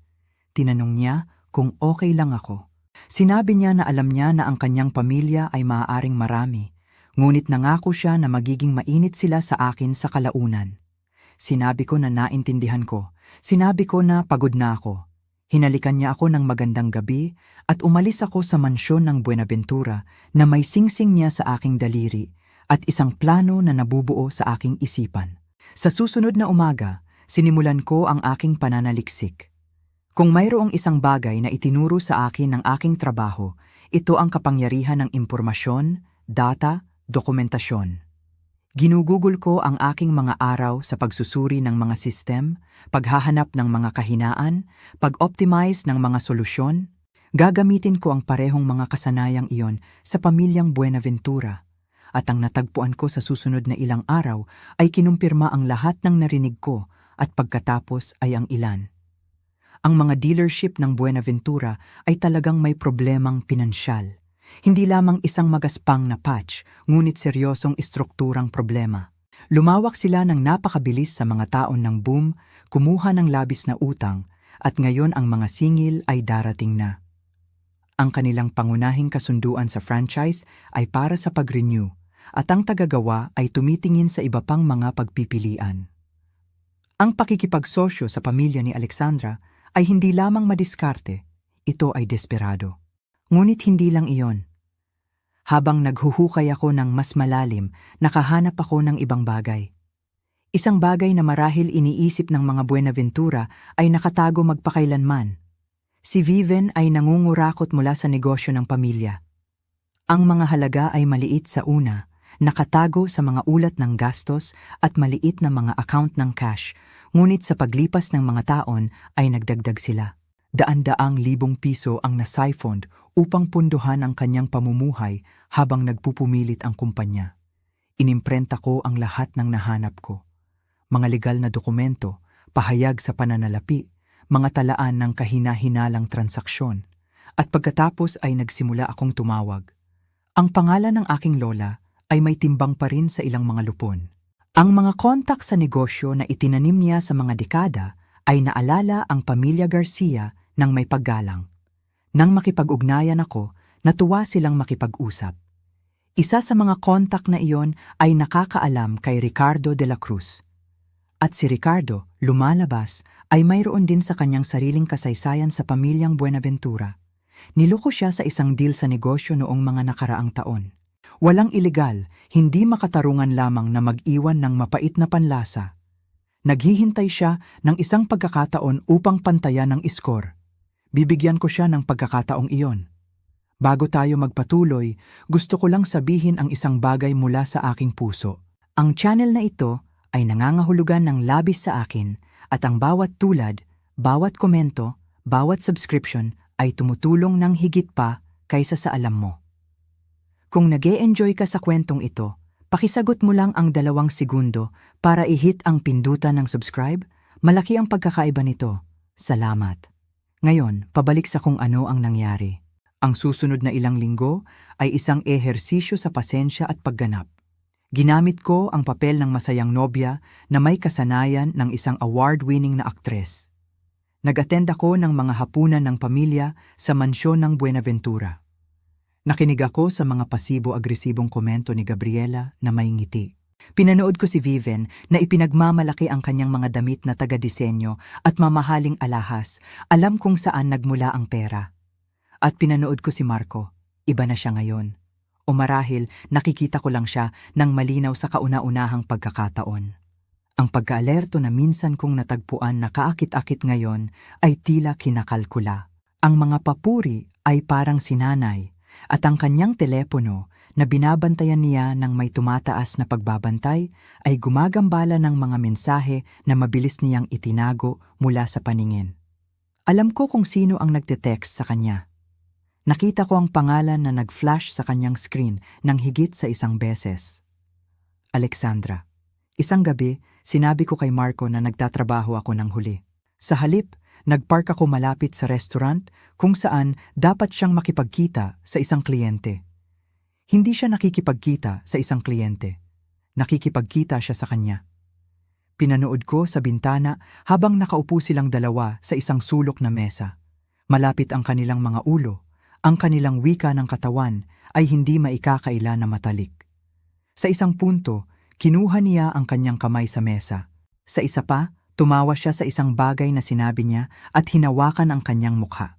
Tinanong niya kung okay lang ako. Sinabi niya na alam niya na ang kanyang pamilya ay maaaring marami. Ngunit nangako siya na magiging mainit sila sa akin sa kalaunan. Sinabi ko na naintindihan ko. Sinabi ko na pagod na ako. Hinalikan niya ako ng magandang gabi at umalis ako sa mansyon ng Buenaventura na may singsing niya sa aking daliri at isang plano na nabubuo sa aking isipan. Sa susunod na umaga, sinimulan ko ang aking pananaliksik. Kung mayroong isang bagay na itinuro sa akin ng aking trabaho, ito ang kapangyarihan ng impormasyon, data, dokumentasyon. Ginugugol ko ang aking mga araw sa pagsusuri ng mga sistem, paghahanap ng mga kahinaan, pag-optimize ng mga solusyon. Gagamitin ko ang parehong mga kasanayang iyon sa pamilyang Buenaventura. At ang natagpuan ko sa susunod na ilang araw ay kinumpirma ang lahat ng narinig ko at pagkatapos ay ang ilan. Ang mga dealership ng Buenaventura ay talagang may problemang pinansyal. Hindi lamang isang magaspang na patch, ngunit seryosong istrukturang problema. Lumawak sila ng napakabilis sa mga taon ng boom, kumuha ng labis na utang, at ngayon ang mga singil ay darating na. Ang kanilang pangunahing kasunduan sa franchise ay para sa pag-renew, at ang tagagawa ay tumitingin sa iba pang mga pagpipilian. Ang pakikipagsosyo sa pamilya ni Alexandra ay hindi lamang madiskarte, ito ay desperado. Ngunit hindi lang iyon. Habang naghuhukay ako ng mas malalim, nakahanap ako ng ibang bagay. Isang bagay na marahil iniisip ng mga Buenaventura ay nakatago magpakailanman. Si Viven ay nangungurakot mula sa negosyo ng pamilya. Ang mga halaga ay maliit sa una, nakatago sa mga ulat ng gastos at maliit na mga account ng cash, ngunit sa paglipas ng mga taon ay nagdagdag sila. Daan-daang libong piso ang na-siphoned upang punduhan ang kanyang pamumuhay habang nagpupumilit ang kumpanya. Inimprenta ko ang lahat ng nahanap ko. Mga legal na dokumento, pahayag sa pananalapi, mga talaan ng kahina-hinalang transaksyon. At pagkatapos ay nagsimula akong tumawag. Ang pangalan ng aking lola ay may timbang pa rin sa ilang mga lupon. Ang mga kontak sa negosyo na itinanim niya sa mga dekada ay naalala ang pamilya Garcia ng may paggalang. Nang makipag-ugnayan ako, natuwa silang makipag-usap. Isa sa mga kontak na iyon ay nakakaalam kay Ricardo de la Cruz. At si Ricardo, lumalabas, ay mayroon din sa kanyang sariling kasaysayan sa pamilyang Buenaventura. Niloko siya sa isang deal sa negosyo noong mga nakaraang taon. Walang ilegal, hindi makatarungan lamang na mag-iwan ng mapait na panlasa. Naghihintay siya ng isang pagkakataon upang pantayan ng iskor. Bibigyan ko siya ng pagkakataong iyon. Bago tayo magpatuloy, gusto ko lang sabihin ang isang bagay mula sa aking puso. Ang channel na ito ay nangangahulugan ng labis sa akin at ang bawat tulad, bawat komento, bawat subscription ay tumutulong ng higit pa kaysa sa alam mo. Kung nag-e-enjoy ka sa kwentong ito, pakisagot mo lang ang 2 segundo para i-hit ang pindutan ng subscribe. Malaki ang pagkakaiba nito. Salamat. Ngayon, pabalik sa kung ano ang nangyari. Ang susunod na ilang linggo ay isang ehersisyo sa pasensya at pagganap. Ginamit ko ang papel ng masayang nobya na may kasanayan ng isang award-winning na aktres. Nag-attend ako ng mga hapunan ng pamilya sa mansyon ng Buenaventura. Nakinig ako sa mga pasibo-agresibong komento ni Gabriela na may ngiti. Pinanood ko si Viven na ipinagmamalaki ang kanyang mga damit na taga-disenyo at mamahaling alahas. Alam kung saan nagmula ang pera. At pinanood ko si Marco. Iba na siya ngayon. O marahil nakikita ko lang siya ng malinaw sa kauna-unahang pagkakataon. Ang pagka-alerto na minsan kong natagpuan na kaakit-akit ngayon ay tila kinakalkula. Ang mga papuri ay parang sinanay at ang kanyang telepono na binabantayan niya ng may tumataas na pagbabantay ay gumagambala ng mga mensahe na mabilis niyang itinago mula sa paningin. Alam ko kung sino ang nagte-text sa kanya. Nakita ko ang pangalan na nag-flash sa kanyang screen ng higit sa 1 beses. Alexandra. Isang gabi, sinabi ko kay Marco na nagtatrabaho ako ng huli. Sa halip, nagpark ako malapit sa restaurant kung saan dapat siyang makipagkita sa isang kliyente. Hindi siya nakikipagkita sa isang kliyente. Nakikipagkita siya sa kanya. Pinanood ko sa bintana habang nakaupo silang dalawa sa isang sulok na mesa. Malapit ang kanilang mga ulo. Ang kanilang wika ng katawan ay hindi maikakaila na matalik. Sa isang punto, kinuha niya ang kanyang kamay sa mesa. Sa isa pa, tumawa siya sa isang bagay na sinabi niya at hinawakan ang kanyang mukha.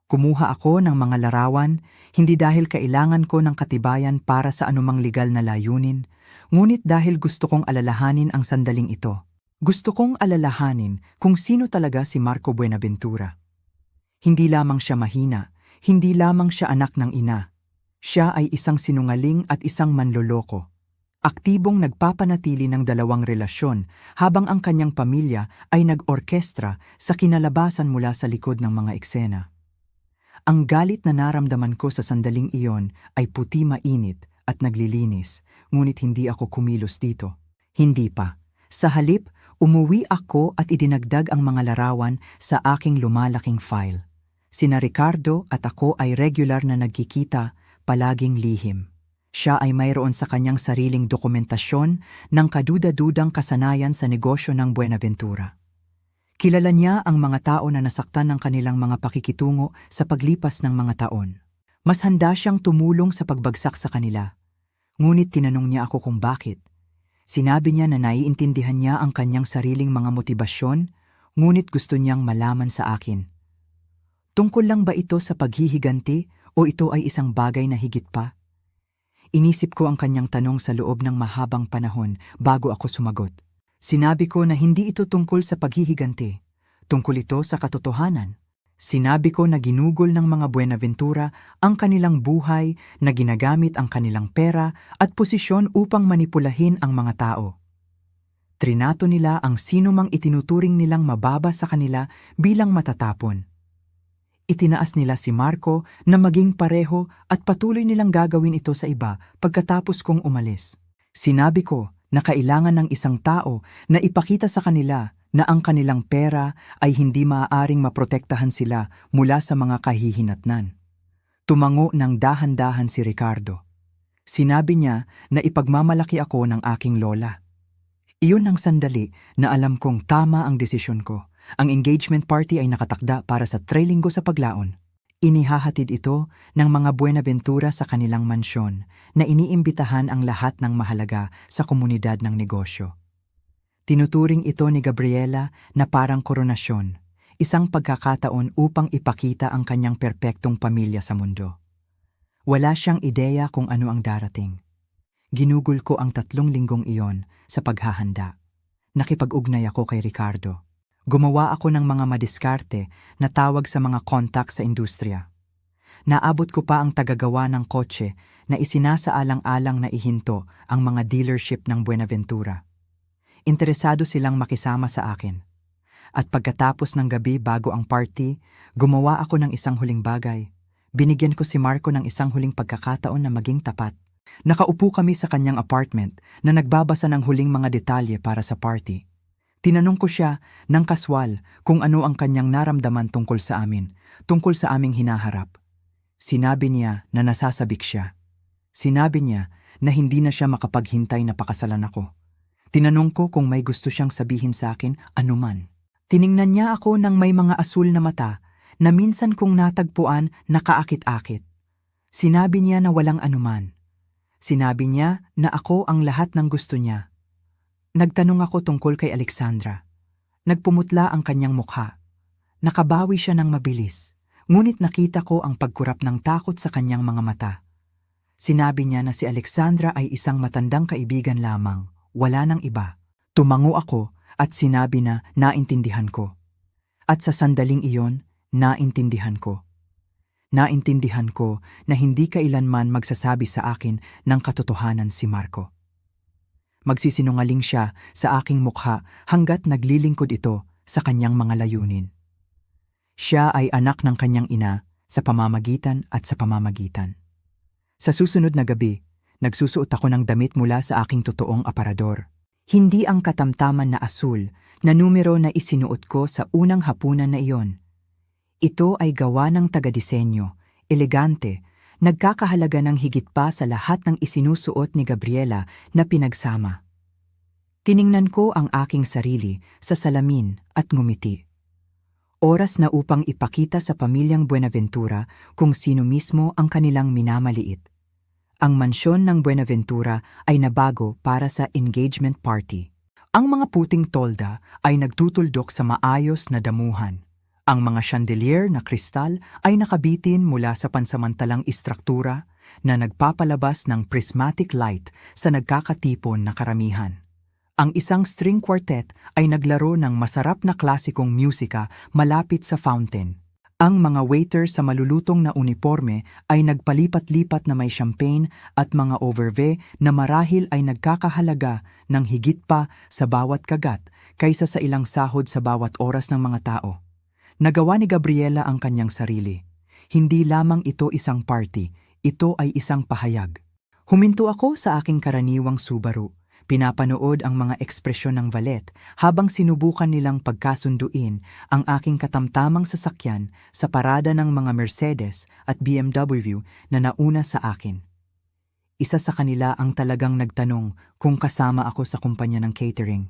Kumuha ako ng mga larawan, hindi dahil kailangan ko ng katibayan para sa anumang legal na layunin, ngunit dahil gusto kong alalahanin ang sandaling ito. Gusto kong alalahanin kung sino talaga si Marco Buenaventura. Hindi lamang siya mahina, hindi lamang siya anak ng ina. Siya ay isang sinungaling at isang manloloko. Aktibong nagpapanatili ng 2 relasyon habang ang kanyang pamilya ay nag-orkestra sa kinalabasan mula sa likod ng mga eksena. Ang galit na naramdaman ko sa sandaling iyon ay puti mainit at naglilinis, ngunit hindi ako kumilos dito. Hindi pa. Sa halip, umuwi ako at idinagdag ang mga larawan sa aking lumalaking file. Sina Ricardo at ako ay regular na nagkikita, palaging lihim. Siya ay mayroon sa kanyang sariling dokumentasyon ng kaduda-dudang kasanayan sa negosyo ng Buenaventura. Kilala niya ang mga tao na nasaktan ng kanilang mga pakikitungo sa paglipas ng mga taon. Mas handa siyang tumulong sa pagbagsak sa kanila. Ngunit tinanong niya ako kung bakit. Sinabi niya na naiintindihan niya ang kanyang sariling mga motibasyon, ngunit gusto niyang malaman sa akin. Tungkol lang ba ito sa paghihiganti o ito ay isang bagay na higit pa? Inisip ko ang kanyang tanong sa loob ng mahabang panahon bago ako sumagot. Sinabi ko na hindi ito tungkol sa paghihiganti. Tungkol ito sa katotohanan. Sinabi ko na ginugol ng mga Buenaventura ang kanilang buhay na ginagamit ang kanilang pera at posisyon upang manipulahin ang mga tao. Trinato nila ang sinumang itinuturing nilang mababa sa kanila bilang matatapon. Itinaas nila si Marco na maging pareho at patuloy nilang gagawin ito sa iba pagkatapos kong umalis. Sinabi ko na kailangan ng isang tao na ipakita sa kanila na ang kanilang pera ay hindi maaaring maprotektahan sila mula sa mga kahihinatnan. Tumango ng dahan-dahan si Ricardo. Sinabi niya na ipagmamalaki ako ng aking lola. Iyon ang sandali na alam kong tama ang desisyon ko. Ang engagement party ay nakatakda para sa 3 linggo sa paglaon. Inihahatid ito ng mga Buenaventura sa kanilang mansyon na iniimbitahan ang lahat ng mahalaga sa komunidad ng negosyo. Tinuturing ito ni Gabriela na parang koronasyon, isang pagkakataon upang ipakita ang kanyang perpektong pamilya sa mundo. Wala siyang ideya kung ano ang darating. Ginugol ko ang 3 linggong iyon sa paghahanda. Nakipag-ugnay ako kay Ricardo. Gumawa ako ng mga madiskarte na tawag sa mga contact sa industriya. Naabot ko pa ang tagagawa ng kotse na isinasaalang-alang na ihinto ang mga dealership ng Buenaventura. Interesado silang makisama sa akin. At pagkatapos ng gabi bago ang party, gumawa ako ng isang huling bagay. Binigyan ko si Marco ng isang huling pagkakataon na maging tapat. Nakaupo kami sa kanyang apartment na nagbabasa ng huling mga detalye para sa party. Tinanong ko siya ng kaswal kung ano ang kanyang naramdaman tungkol sa amin, tungkol sa aming hinaharap. Sinabi niya na nasasabik siya. Sinabi niya na hindi na siya makapaghintay na pakasalan ako. Tinanong ko kung may gusto siyang sabihin sa akin anuman. Tiningnan niya ako ng may mga asul na mata na minsan kong natagpuan na kaakit-akit. Sinabi niya na walang anuman. Sinabi niya na ako ang lahat ng gusto niya. Nagtanong ako tungkol kay Alexandra. Nagpumutla ang kanyang mukha. Nakabawi siya ng mabilis, ngunit nakita ko ang pagkurap ng takot sa kanyang mga mata. Sinabi niya na si Alexandra ay isang matandang kaibigan lamang, wala nang iba. Tumango ako at sinabi na naintindihan ko. At sa sandaling iyon, naintindihan ko. Naintindihan ko na hindi kailanman magsasabi sa akin ng katotohanan si Marco. Magsisinungaling siya sa aking mukha hanggat naglilingkod ito sa kanyang mga layunin. Siya ay anak ng kanyang ina sa pamamagitan at sa pamamagitan. Sa susunod na gabi, nagsusuot ako ng damit mula sa aking totoong aparador. Hindi ang katamtaman na asul na numero na isinuot ko sa unang hapunan na iyon. Ito ay gawa ng taga-disenyo, elegante, nagkakahalaga ng higit pa sa lahat ng isinusuot ni Gabriela na pinagsama. Tiningnan ko ang aking sarili sa salamin at ngumiti. Oras na upang ipakita sa pamilyang Buenaventura kung sino mismo ang kanilang minamaliit. Ang mansyon ng Buenaventura ay nabago para sa engagement party. Ang mga puting tolda ay nagtutuldok sa maayos na damuhan. Ang mga chandelier na kristal ay nakabitin mula sa pansamantalang istruktura na nagpapalabas ng prismatic light sa nagkakatipon na karamihan. Ang isang string quartet ay naglaro ng masarap na klasikong musika malapit sa fountain. Ang mga waiter sa malulutong na uniforme ay nagpalipat-lipat na may champagne at mga overve na marahil ay nagkakahalaga ng higit pa sa bawat kagat kaysa sa ilang sahod sa bawat oras ng mga tao. Nagawa ni Gabriela ang kanyang sarili. Hindi lamang ito isang party, ito ay isang pahayag. Huminto ako sa aking karaniwang Subaru. Pinapanood ang mga ekspresyon ng valet habang sinubukan nilang pagkasunduin ang aking katamtamang sasakyan sa parada ng mga Mercedes at BMW na nauna sa akin. Isa sa kanila ang talagang nagtanong kung kasama ako sa kumpanya ng catering.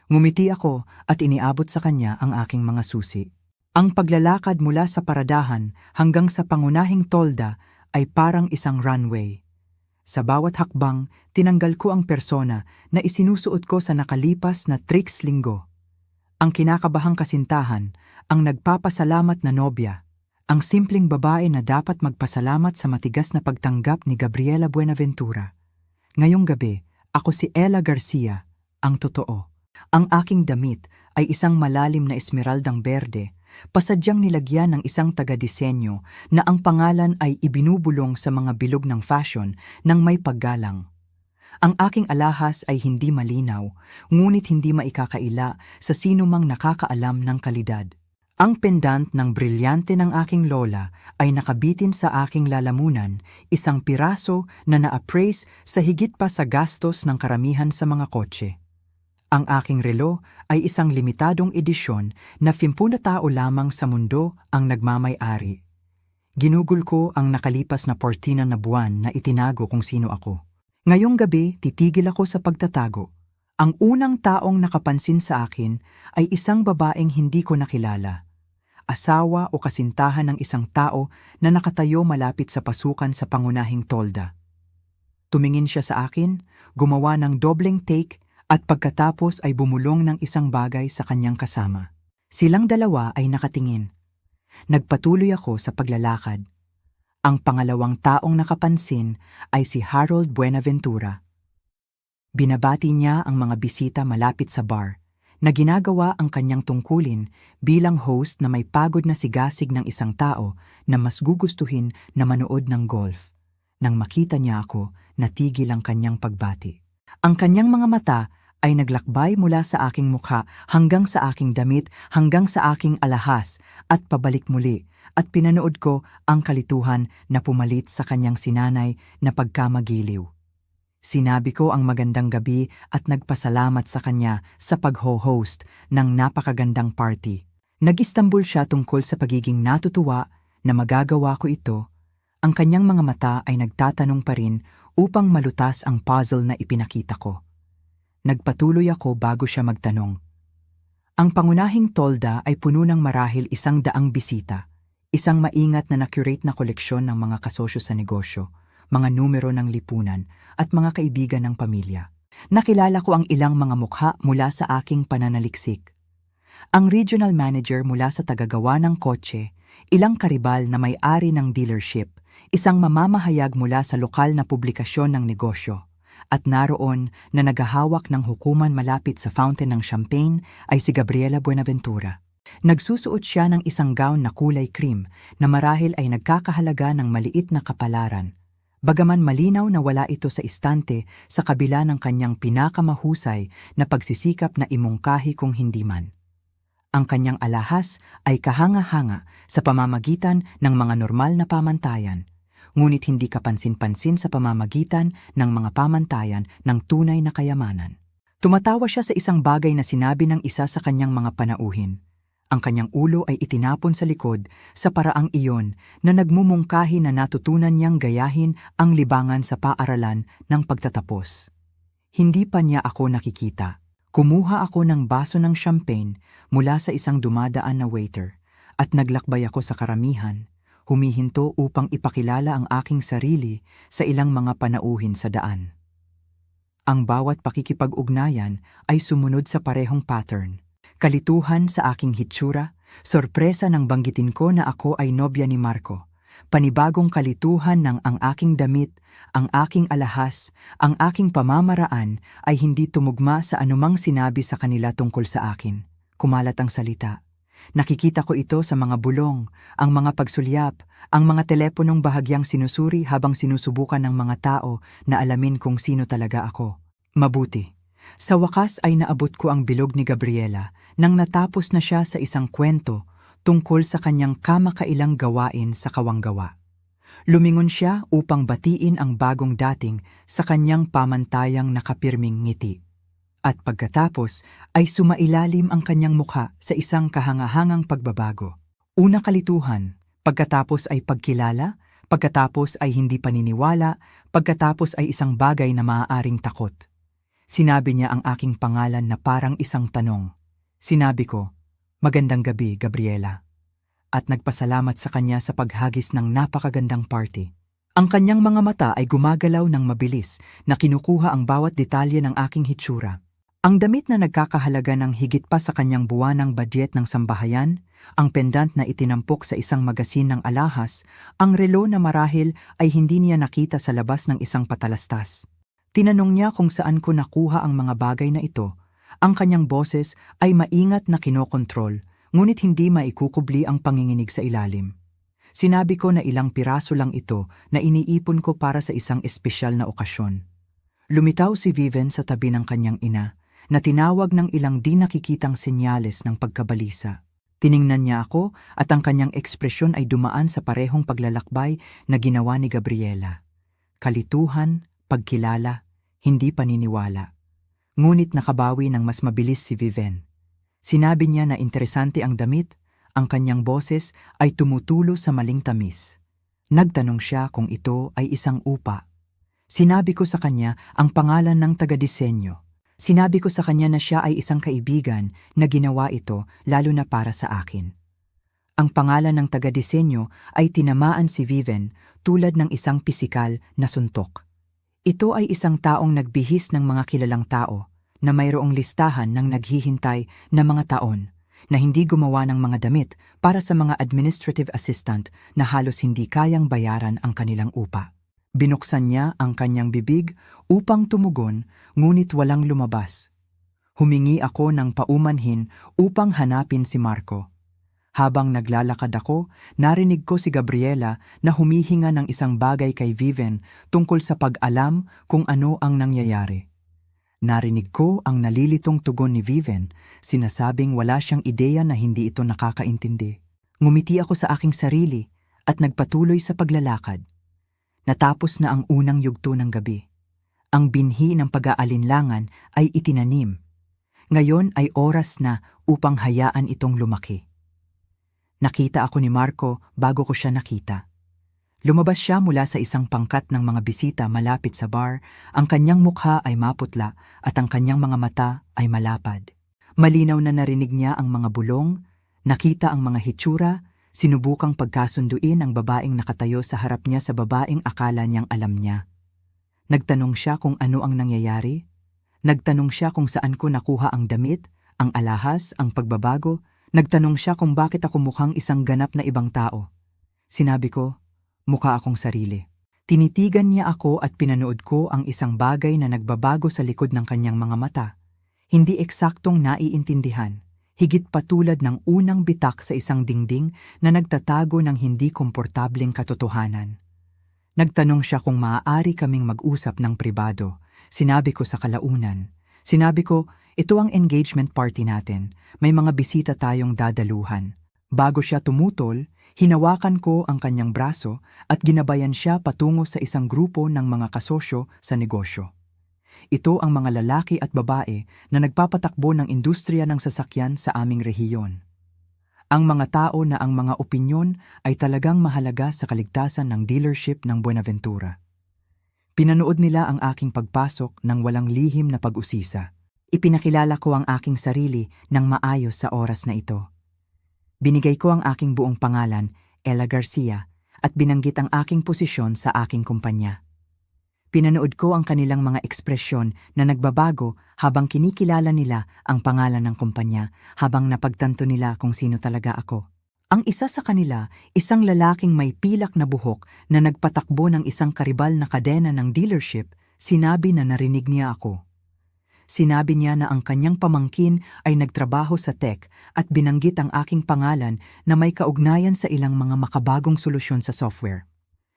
Ngumiti ako at iniabot sa kanya ang aking mga susi. Ang paglalakad mula sa paradahan hanggang sa pangunahing tolda ay parang isang runway. Sa bawat hakbang, tinanggal ko ang persona na isinusuot ko sa nakalipas na 3 linggo. Ang kinakabahang kasintahan, ang nagpapasalamat na nobya, ang simpleng babae na dapat magpasalamat sa matigas na pagtanggap ni Gabriela Buenaventura. Ngayong gabi, ako si Ella Garcia, ang totoo. Ang aking damit ay isang malalim na esmeraldang berde, pasadyang nilagyan ng isang taga-disenyo na ang pangalan ay ibinubulong sa mga bilog ng fashion ng may paggalang. Ang aking alahas ay hindi malinaw, ngunit hindi maikakaila sa sinumang nakakaalam ng kalidad. Ang pendant ng brilyante ng aking lola ay nakabitin sa aking lalamunan, isang piraso na na-appraise sa higit pa sa gastos ng karamihan sa mga kotse. Ang aking relo ay isang limitadong edisyon na 50 tao lamang sa mundo ang nagmamay-ari. Ginugol ko ang nakalipas na 14 na buwan na itinago kung sino ako. Ngayong gabi, titigil ako sa pagtatago. Ang unang taong nakapansin sa akin ay isang babaeng hindi ko nakilala. Asawa o kasintahan ng isang tao na nakatayo malapit sa pasukan sa pangunahing tolda. Tumingin siya sa akin, gumawa ng dobleng take at pagkatapos ay bumulong ng isang bagay sa kanyang kasama. Silang dalawa ay nakatingin. Nagpatuloy ako sa paglalakad. Ang pangalawang taong nakapansin ay si Harold Buenaventura. Binabati niya ang mga bisita malapit sa bar na ginagawa ang kanyang tungkulin bilang host na may pagod na sigasig ng isang tao na mas gugustuhin na manood ng golf. Nang makita niya ako, natigil ang kanyang pagbati. Ang kanyang mga mata ay naglakbay mula sa aking mukha hanggang sa aking damit, hanggang sa aking alahas at pabalik muli, at pinanood ko ang kalituhan na pumalit sa kanyang sinanay na pagkamagiliw. Sinabi ko ang magandang gabi at nagpasalamat sa kanya sa pag-ho-host ng napakagandang party. Nag-Istanbul siya tungkol sa pagiging natutuwa na magagawa ko ito. Ang kanyang mga mata ay nagtatanong pa rin upang malutas ang puzzle na ipinakita ko. Nagpatuloy ako bago siya magtanong. Ang pangunahing tolda ay puno ng marahil 100 bisita. Isang maingat na na-curate na koleksyon ng mga kasosyo sa negosyo, mga numero ng lipunan, at mga kaibigan ng pamilya. Nakilala ko ang ilang mga mukha mula sa aking pananaliksik. Ang regional manager mula sa tagagawa ng kotse, ilang karibal na may-ari ng dealership, isang mamamahayag mula sa lokal na publikasyon ng negosyo, at naroon na naghahawak ng hukuman malapit sa fountain ng champagne ay si Gabriela Buenaventura. Nagsusuot siya ng isang gown na kulay cream na marahil ay nagkakahalaga ng maliit na kapalaran. Bagaman malinaw na wala ito sa istante sa kabila ng kanyang pinakamahusay na pagsisikap na imungkahi kung hindi man. Ang kanyang alahas ay kahanga-hanga sa pamamagitan ng mga normal na pamantayan, ngunit hindi kapansin-pansin sa pamamagitan ng mga pamantayan ng tunay na kayamanan. Tumatawa siya sa isang bagay na sinabi ng isa sa kanyang mga panauhin. Ang kanyang ulo ay itinapon sa likod sa paraang iyon na nagmumungkahi na natutunan niyang gayahin ang libangan sa paaralan ng pagtatapos. Hindi pa niya ako nakikita. Kumuha ako ng baso ng champagne mula sa isang dumadaan na waiter at naglakbay ako sa karamihan, humihinto upang ipakilala ang aking sarili sa ilang mga panauhin sa daan. Ang bawat pakikipag-ugnayan ay sumunod sa parehong pattern. Kalituhan sa aking hitsura, sorpresa nang banggitin ko na ako ay nobya ni Marco, panibagong kalituhan ng ang aking damit, ang aking alahas, ang aking pamamaraan ay hindi tumugma sa anumang sinabi sa kanila tungkol sa akin. Kumalat ang salita. Nakikita ko ito sa mga bulong, ang mga pagsulyap, ang mga teleponong bahagyang sinusuri habang sinusubukan ng mga tao na alamin kung sino talaga ako. Mabuti. Sa wakas ay naabot ko ang bilog ni Gabriela nang natapos na siya sa isang kwento tungkol sa kanyang kamakailang gawain sa kawanggawa. Lumingon siya upang batiin ang bagong dating sa kanyang pamantayang nakapirming ngiti. At pagkatapos ay sumailalim ang kanyang mukha sa isang kahangahangang pagbabago. Una kalituhan, pagkatapos ay pagkilala, pagkatapos ay hindi paniniwala, pagkatapos ay isang bagay na maaaring takot. Sinabi niya ang aking pangalan na parang isang tanong. Sinabi ko, "Magandang gabi, Gabriela." At nagpasalamat sa kanya sa paghagis ng napakagandang party. Ang kanyang mga mata ay gumagalaw ng mabilis na kinukuha ang bawat detalye ng aking hitsura. Ang damit na nagkakahalaga ng higit pa sa kanyang buwanang budget ng sambahayan, ang pendant na itinampok sa isang magasin ng alahas, ang relo na marahil ay hindi niya nakita sa labas ng isang patalastas. Tinanong niya kung saan ko nakuha ang mga bagay na ito. Ang kanyang boses ay maingat na kinokontrol, ngunit hindi maikukubli ang panginginig sa ilalim. Sinabi ko na ilang piraso lang ito na iniipon ko para sa isang espesyal na okasyon. Lumitaw si Viven sa tabi ng kanyang ina, na tinawag ng ilang di nakikitang senyales ng pagkabalisa. Tiningnan niya ako at ang kanyang ekspresyon ay dumaan sa parehong paglalakbay na ginawa ni Gabriela. Kalituhan, pagkilala, hindi paniniwala. Ngunit nakabawi ng mas mabilis si Viven. Sinabi niya na interesante ang damit, ang kanyang boses ay tumutulo sa maling tamis. Nagtanong siya kung ito ay isang upa. Sinabi ko sa kanya ang pangalan ng taga-disenyo. Sinabi ko sa kanya na siya ay isang kaibigan na ginawa ito lalo na para sa akin. Ang pangalan ng taga-disenyo ay tinamaan si Viven tulad ng isang pisikal na suntok. Ito ay isang taong nagbihis ng mga kilalang tao na mayroong listahan ng naghihintay na mga taon na hindi gumawa ng mga damit para sa mga administrative assistant na halos hindi kayang bayaran ang kanilang upa. Binuksan niya ang kanyang bibig upang tumugon, ngunit walang lumabas. Humingi ako ng paumanhin upang hanapin si Marco. Habang naglalakad ako, narinig ko si Gabriela na humihinga ng isang bagay kay Viven tungkol sa pag-alam kung ano ang nangyayari. Narinig ko ang nalilitong tugon ni Viven, sinasabing wala siyang ideya na hindi ito nakakaintindi. Ngumiti ako sa aking sarili at nagpatuloy sa paglalakad. Natapos na ang unang yugto ng gabi. Ang binhi ng pag-aalinlangan ay itinanim. Ngayon ay oras na upang hayaan itong lumaki. Nakita ako ni Marco bago ko siya nakita. Lumabas siya mula sa isang pangkat ng mga bisita malapit sa bar, ang kanyang mukha ay maputla at ang kanyang mga mata ay malapad. Malinaw na narinig niya ang mga bulong, nakita ang mga hitsura, sinubukang pagkasunduin ang babaeng nakatayo sa harap niya sa babaeng akala niyang alam niya. Nagtanong siya kung ano ang nangyayari. Nagtanong siya kung saan ko nakuha ang damit, ang alahas, ang pagbabago. Nagtanong siya kung bakit ako mukhang isang ganap na ibang tao. Sinabi ko, mukha akong sarili. Tinitigan niya ako at pinanood ko ang isang bagay na nagbabago sa likod ng kanyang mga mata. Hindi eksaktong naiintindihan. Higit pa tulad ng unang bitak sa isang dingding na nagtatago ng hindi komportableng katotohanan. Nagtanong siya kung maaari kaming mag-usap ng pribado. Sinabi ko sa kalaunan. Sinabi ko, ito ang engagement party natin. May mga bisita tayong dadaluhan. Bago siya tumutol, hinawakan ko ang kanyang braso at ginabayan siya patungo sa isang grupo ng mga kasosyo sa negosyo. Ito ang mga lalaki at babae na nagpapatakbo ng industriya ng sasakyan sa aming rehiyon. Ang mga tao na ang mga opinyon ay talagang mahalaga sa kaligtasan ng dealership ng Buenaventura. Pinanood nila ang aking pagpasok ng walang lihim na pag-usisa. Ipinakilala ko ang aking sarili ng maayos sa oras na ito. Binigay ko ang aking buong pangalan, Ella Garcia, at binanggit ang aking posisyon sa aking kumpanya. Pinanood ko ang kanilang mga ekspresyon na nagbabago habang kinikilala nila ang pangalan ng kumpanya, habang napagtanto nila kung sino talaga ako. Ang isa sa kanila, isang lalaking may pilak na buhok na nagpatakbo ng isang karibal na kadena ng dealership, sinabi na narinig niya ako. Sinabi niya na ang kanyang pamangkin ay nagtrabaho sa tech at binanggit ang aking pangalan na may kaugnayan sa ilang mga makabagong solusyon sa software.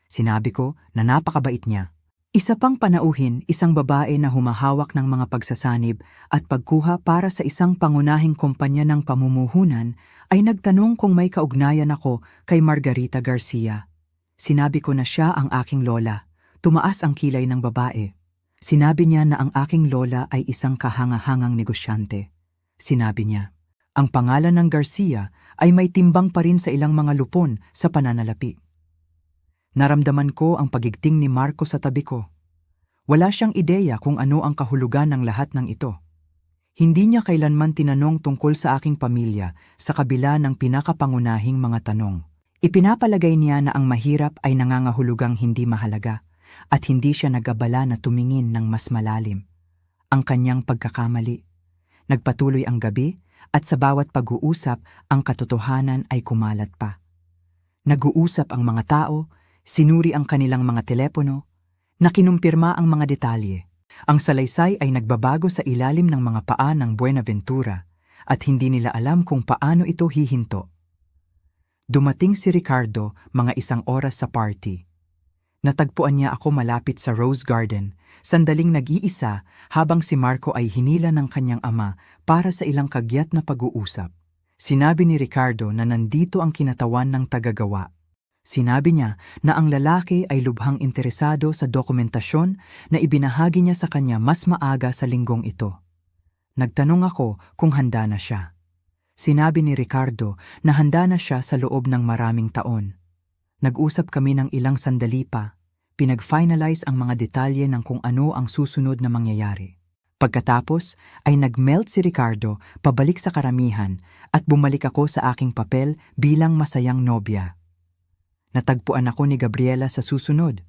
Sinabi ko na napakabait niya. Isa pang panauhin, isang babae na humahawak ng mga pagsasanib at pagkuha para sa isang pangunahing kumpanya ng pamumuhunan ay nagtanong kung may kaugnayan ako kay Margarita Garcia. Sinabi ko na siya ang aking lola. Tumaas ang kilay ng babae. Sinabi niya na ang aking lola ay isang kahangahangang negosyante. Sinabi niya, ang pangalan ng Garcia ay may timbang pa rin sa ilang mga lupon sa pananalapi. Naramdaman ko ang pagigting ni Marco sa tabi ko. Wala siyang ideya kung ano ang kahulugan ng lahat ng ito. Hindi niya kailanman tinanong tungkol sa aking pamilya sa kabila ng pinakapangunahing mga tanong. Ipinapalagay niya na ang mahirap ay nangangahulugang hindi mahalaga at hindi siya nag-abala na tumingin ng mas malalim. Ang kanyang pagkakamali. Nagpatuloy ang gabi at sa bawat pag-uusap ang katotohanan ay kumalat pa. Nag-uusap ang mga tao, sinuri ang kanilang mga telepono, nakinumpirma ang mga detalye. Ang salaysay ay nagbabago sa ilalim ng mga paa ng Buenaventura at hindi nila alam kung paano ito hihinto. Dumating si Ricardo mga 1 oras sa party. Natagpuan niya ako malapit sa Rose Garden, sandaling nag-iisa habang si Marco ay hinila ng kanyang ama para sa ilang kagyat na pag-uusap. Sinabi ni Ricardo na nandito ang kinatawan ng tagagawa. Sinabi niya na ang lalaki ay lubhang interesado sa dokumentasyon na ibinahagi niya sa kanya mas maaga sa linggong ito. Nagtanong ako kung handa na siya. Sinabi ni Ricardo na handa na siya sa loob ng maraming taon. Nag-usap kami ng ilang sandali pa. Pinag-finalize ang mga detalye ng kung ano ang susunod na mangyayari. Pagkatapos ay nag-melt si Ricardo pabalik sa karamihan at bumalik ako sa aking papel bilang masayang nobya. Natagpuan ako ni Gabriela sa susunod.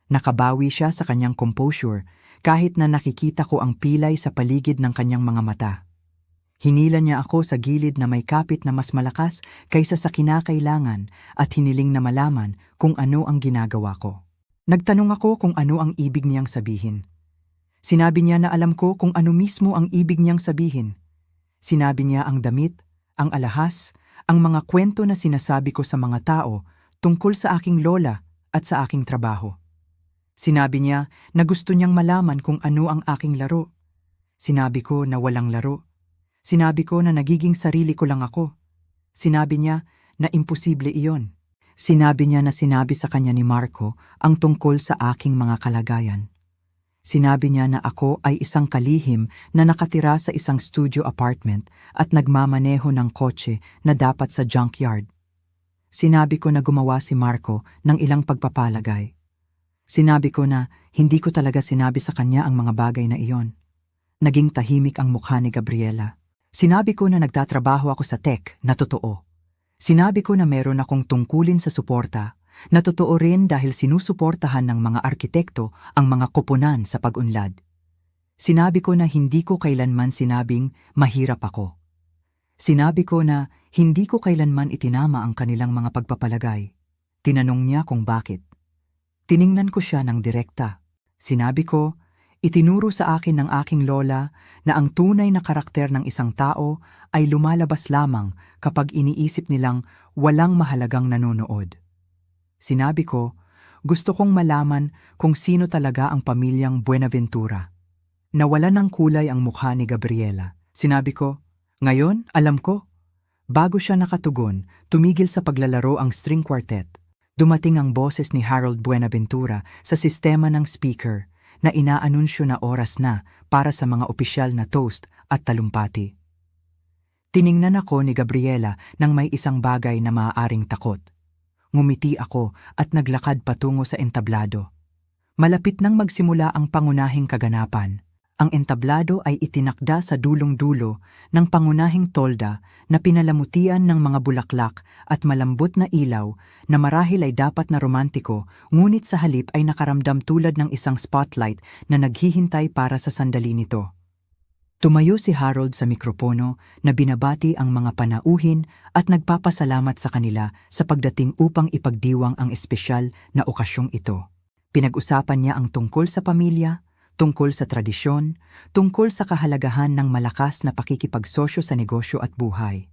Nakabawi siya sa kanyang composure kahit na nakikita ko ang pilay sa paligid ng kanyang mga mata. Hinila niya ako sa gilid na may kapit na mas malakas kaysa sa kinakailangan at hiniling na malaman kung ano ang ginagawa ko. Nagtanong ako kung ano ang ibig niyang sabihin. Sinabi niya na alam ko kung ano mismo ang ibig niyang sabihin. Sinabi niya ang damit, ang alahas, ang mga kwento na sinasabi ko sa mga tao tungkol sa aking lola at sa aking trabaho. Sinabi niya na gusto niyang malaman kung ano ang aking laro. Sinabi ko na walang laro. Sinabi ko na nagiging sarili ko lang ako. Sinabi niya na imposible iyon. Sinabi niya na sinabi sa kanya ni Marco ang tungkol sa aking mga kalagayan. Sinabi niya na ako ay isang kalihim na nakatira sa isang studio apartment at nagmamaneho ng kotse na dapat sa junkyard. Sinabi ko na gumawa si Marco ng ilang pagpapalagay. Sinabi ko na hindi ko talaga sinabi sa kanya ang mga bagay na iyon. Naging tahimik ang mukha ni Gabriela. Sinabi ko na nagtatrabaho ako sa tech na totoo. Sinabi ko na meron akong tungkulin sa suporta na totoo rin dahil sinusuportahan ng mga arkitekto ang mga koponan sa pag-unlad. Sinabi ko na hindi ko kailanman sinabing mahirap ako. Sinabi ko na hindi ko kailanman itinama ang kanilang mga pagpapalagay. Tinanong niya kung bakit. Tiningnan ko siya ng direkta. Sinabi ko, itinuro sa akin ng aking lola na ang tunay na karakter ng isang tao ay lumalabas lamang kapag iniisip nilang walang mahalagang nanonood. Sinabi ko, gusto kong malaman kung sino talaga ang pamilyang Buenaventura. Nawala ng kulay ang mukha ni Gabriela. Sinabi ko, ngayon alam ko. Bago siya nakatugon, tumigil sa paglalaro ang string quartet. Dumating ang boses ni Harold Buenaventura sa sistema ng speaker na inaanunsyo na oras na para sa mga opisyal na toast at talumpati. Tiningnan ako ni Gabriela nang may isang bagay na maaaring takot. Ngumiti ako at naglakad patungo sa entablado. Malapit nang magsimula ang pangunahing kaganapan. Ang entablado ay itinakda sa dulong-dulo ng pangunahing tolda na pinalamutian ng mga bulaklak at malambot na ilaw na marahil ay dapat na romantiko, ngunit sa halip ay nakaramdam tulad ng isang spotlight na naghihintay para sa sandali nito. Tumayo si Harold sa mikropono na binabati ang mga panauhin at nagpapasalamat sa kanila sa pagdating upang ipagdiwang ang espesyal na okasyong ito. Pinag-usapan niya ang tungkol sa pamilya, tungkol sa tradisyon, tungkol sa kahalagahan ng malakas na pakikipagsosyo sa negosyo at buhay.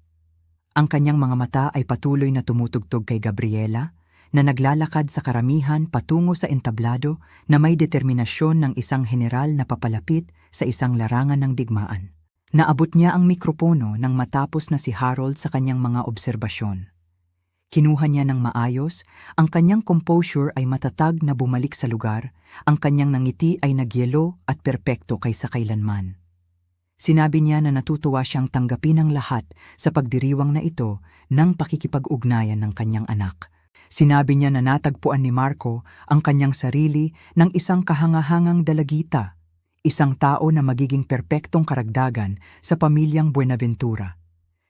Ang kanyang mga mata ay patuloy na tumutugtog kay Gabriela, na naglalakad sa karamihan patungo sa entablado na may determinasyon ng isang general na papalapit sa isang larangan ng digmaan. Naabot niya ang mikropono nang matapos na si Harold sa kanyang mga obserbasyon. Kinuha niya ng maayos, ang kanyang composure ay matatag na bumalik sa lugar, ang kanyang nangiti ay nagyelo at perpekto kaysa kailanman. Sinabi niya na natutuwa siyang tanggapin ang lahat sa pagdiriwang na ito ng pakikipag-ugnayan ng kanyang anak. Sinabi niya na natagpuan ni Marco ang kanyang sarili ng isang kahangahangang dalagita, isang tao na magiging perpektong karagdagan sa pamilyang Buenaventura.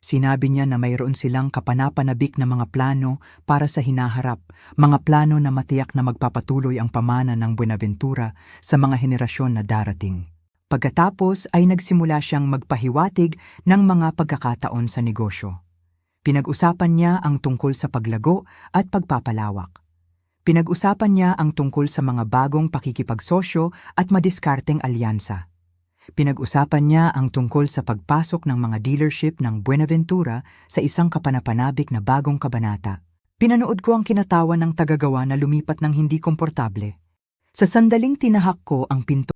Sinabi niya na mayroon silang kapanapanabik na mga plano para sa hinaharap, mga plano na matiyak na magpapatuloy ang pamana ng Buenaventura sa mga henerasyon na darating. Pagkatapos ay nagsimula siyang magpahiwatig ng mga pagkakataon sa negosyo. Pinag-usapan niya ang tungkol sa paglago at pagpapalawak. Pinag-usapan niya ang tungkol sa mga bagong pakikipagsosyo at madiskarteng alyansa. Pinag-usapan niya ang tungkol sa pagpasok ng mga dealership ng Buenaventura sa isang kapanapanabik na bagong kabanata. Pinanood ko ang kinatawa ng tagagawa na lumipat ng hindi komportable. Sa sandaling tinahak ko ang pinto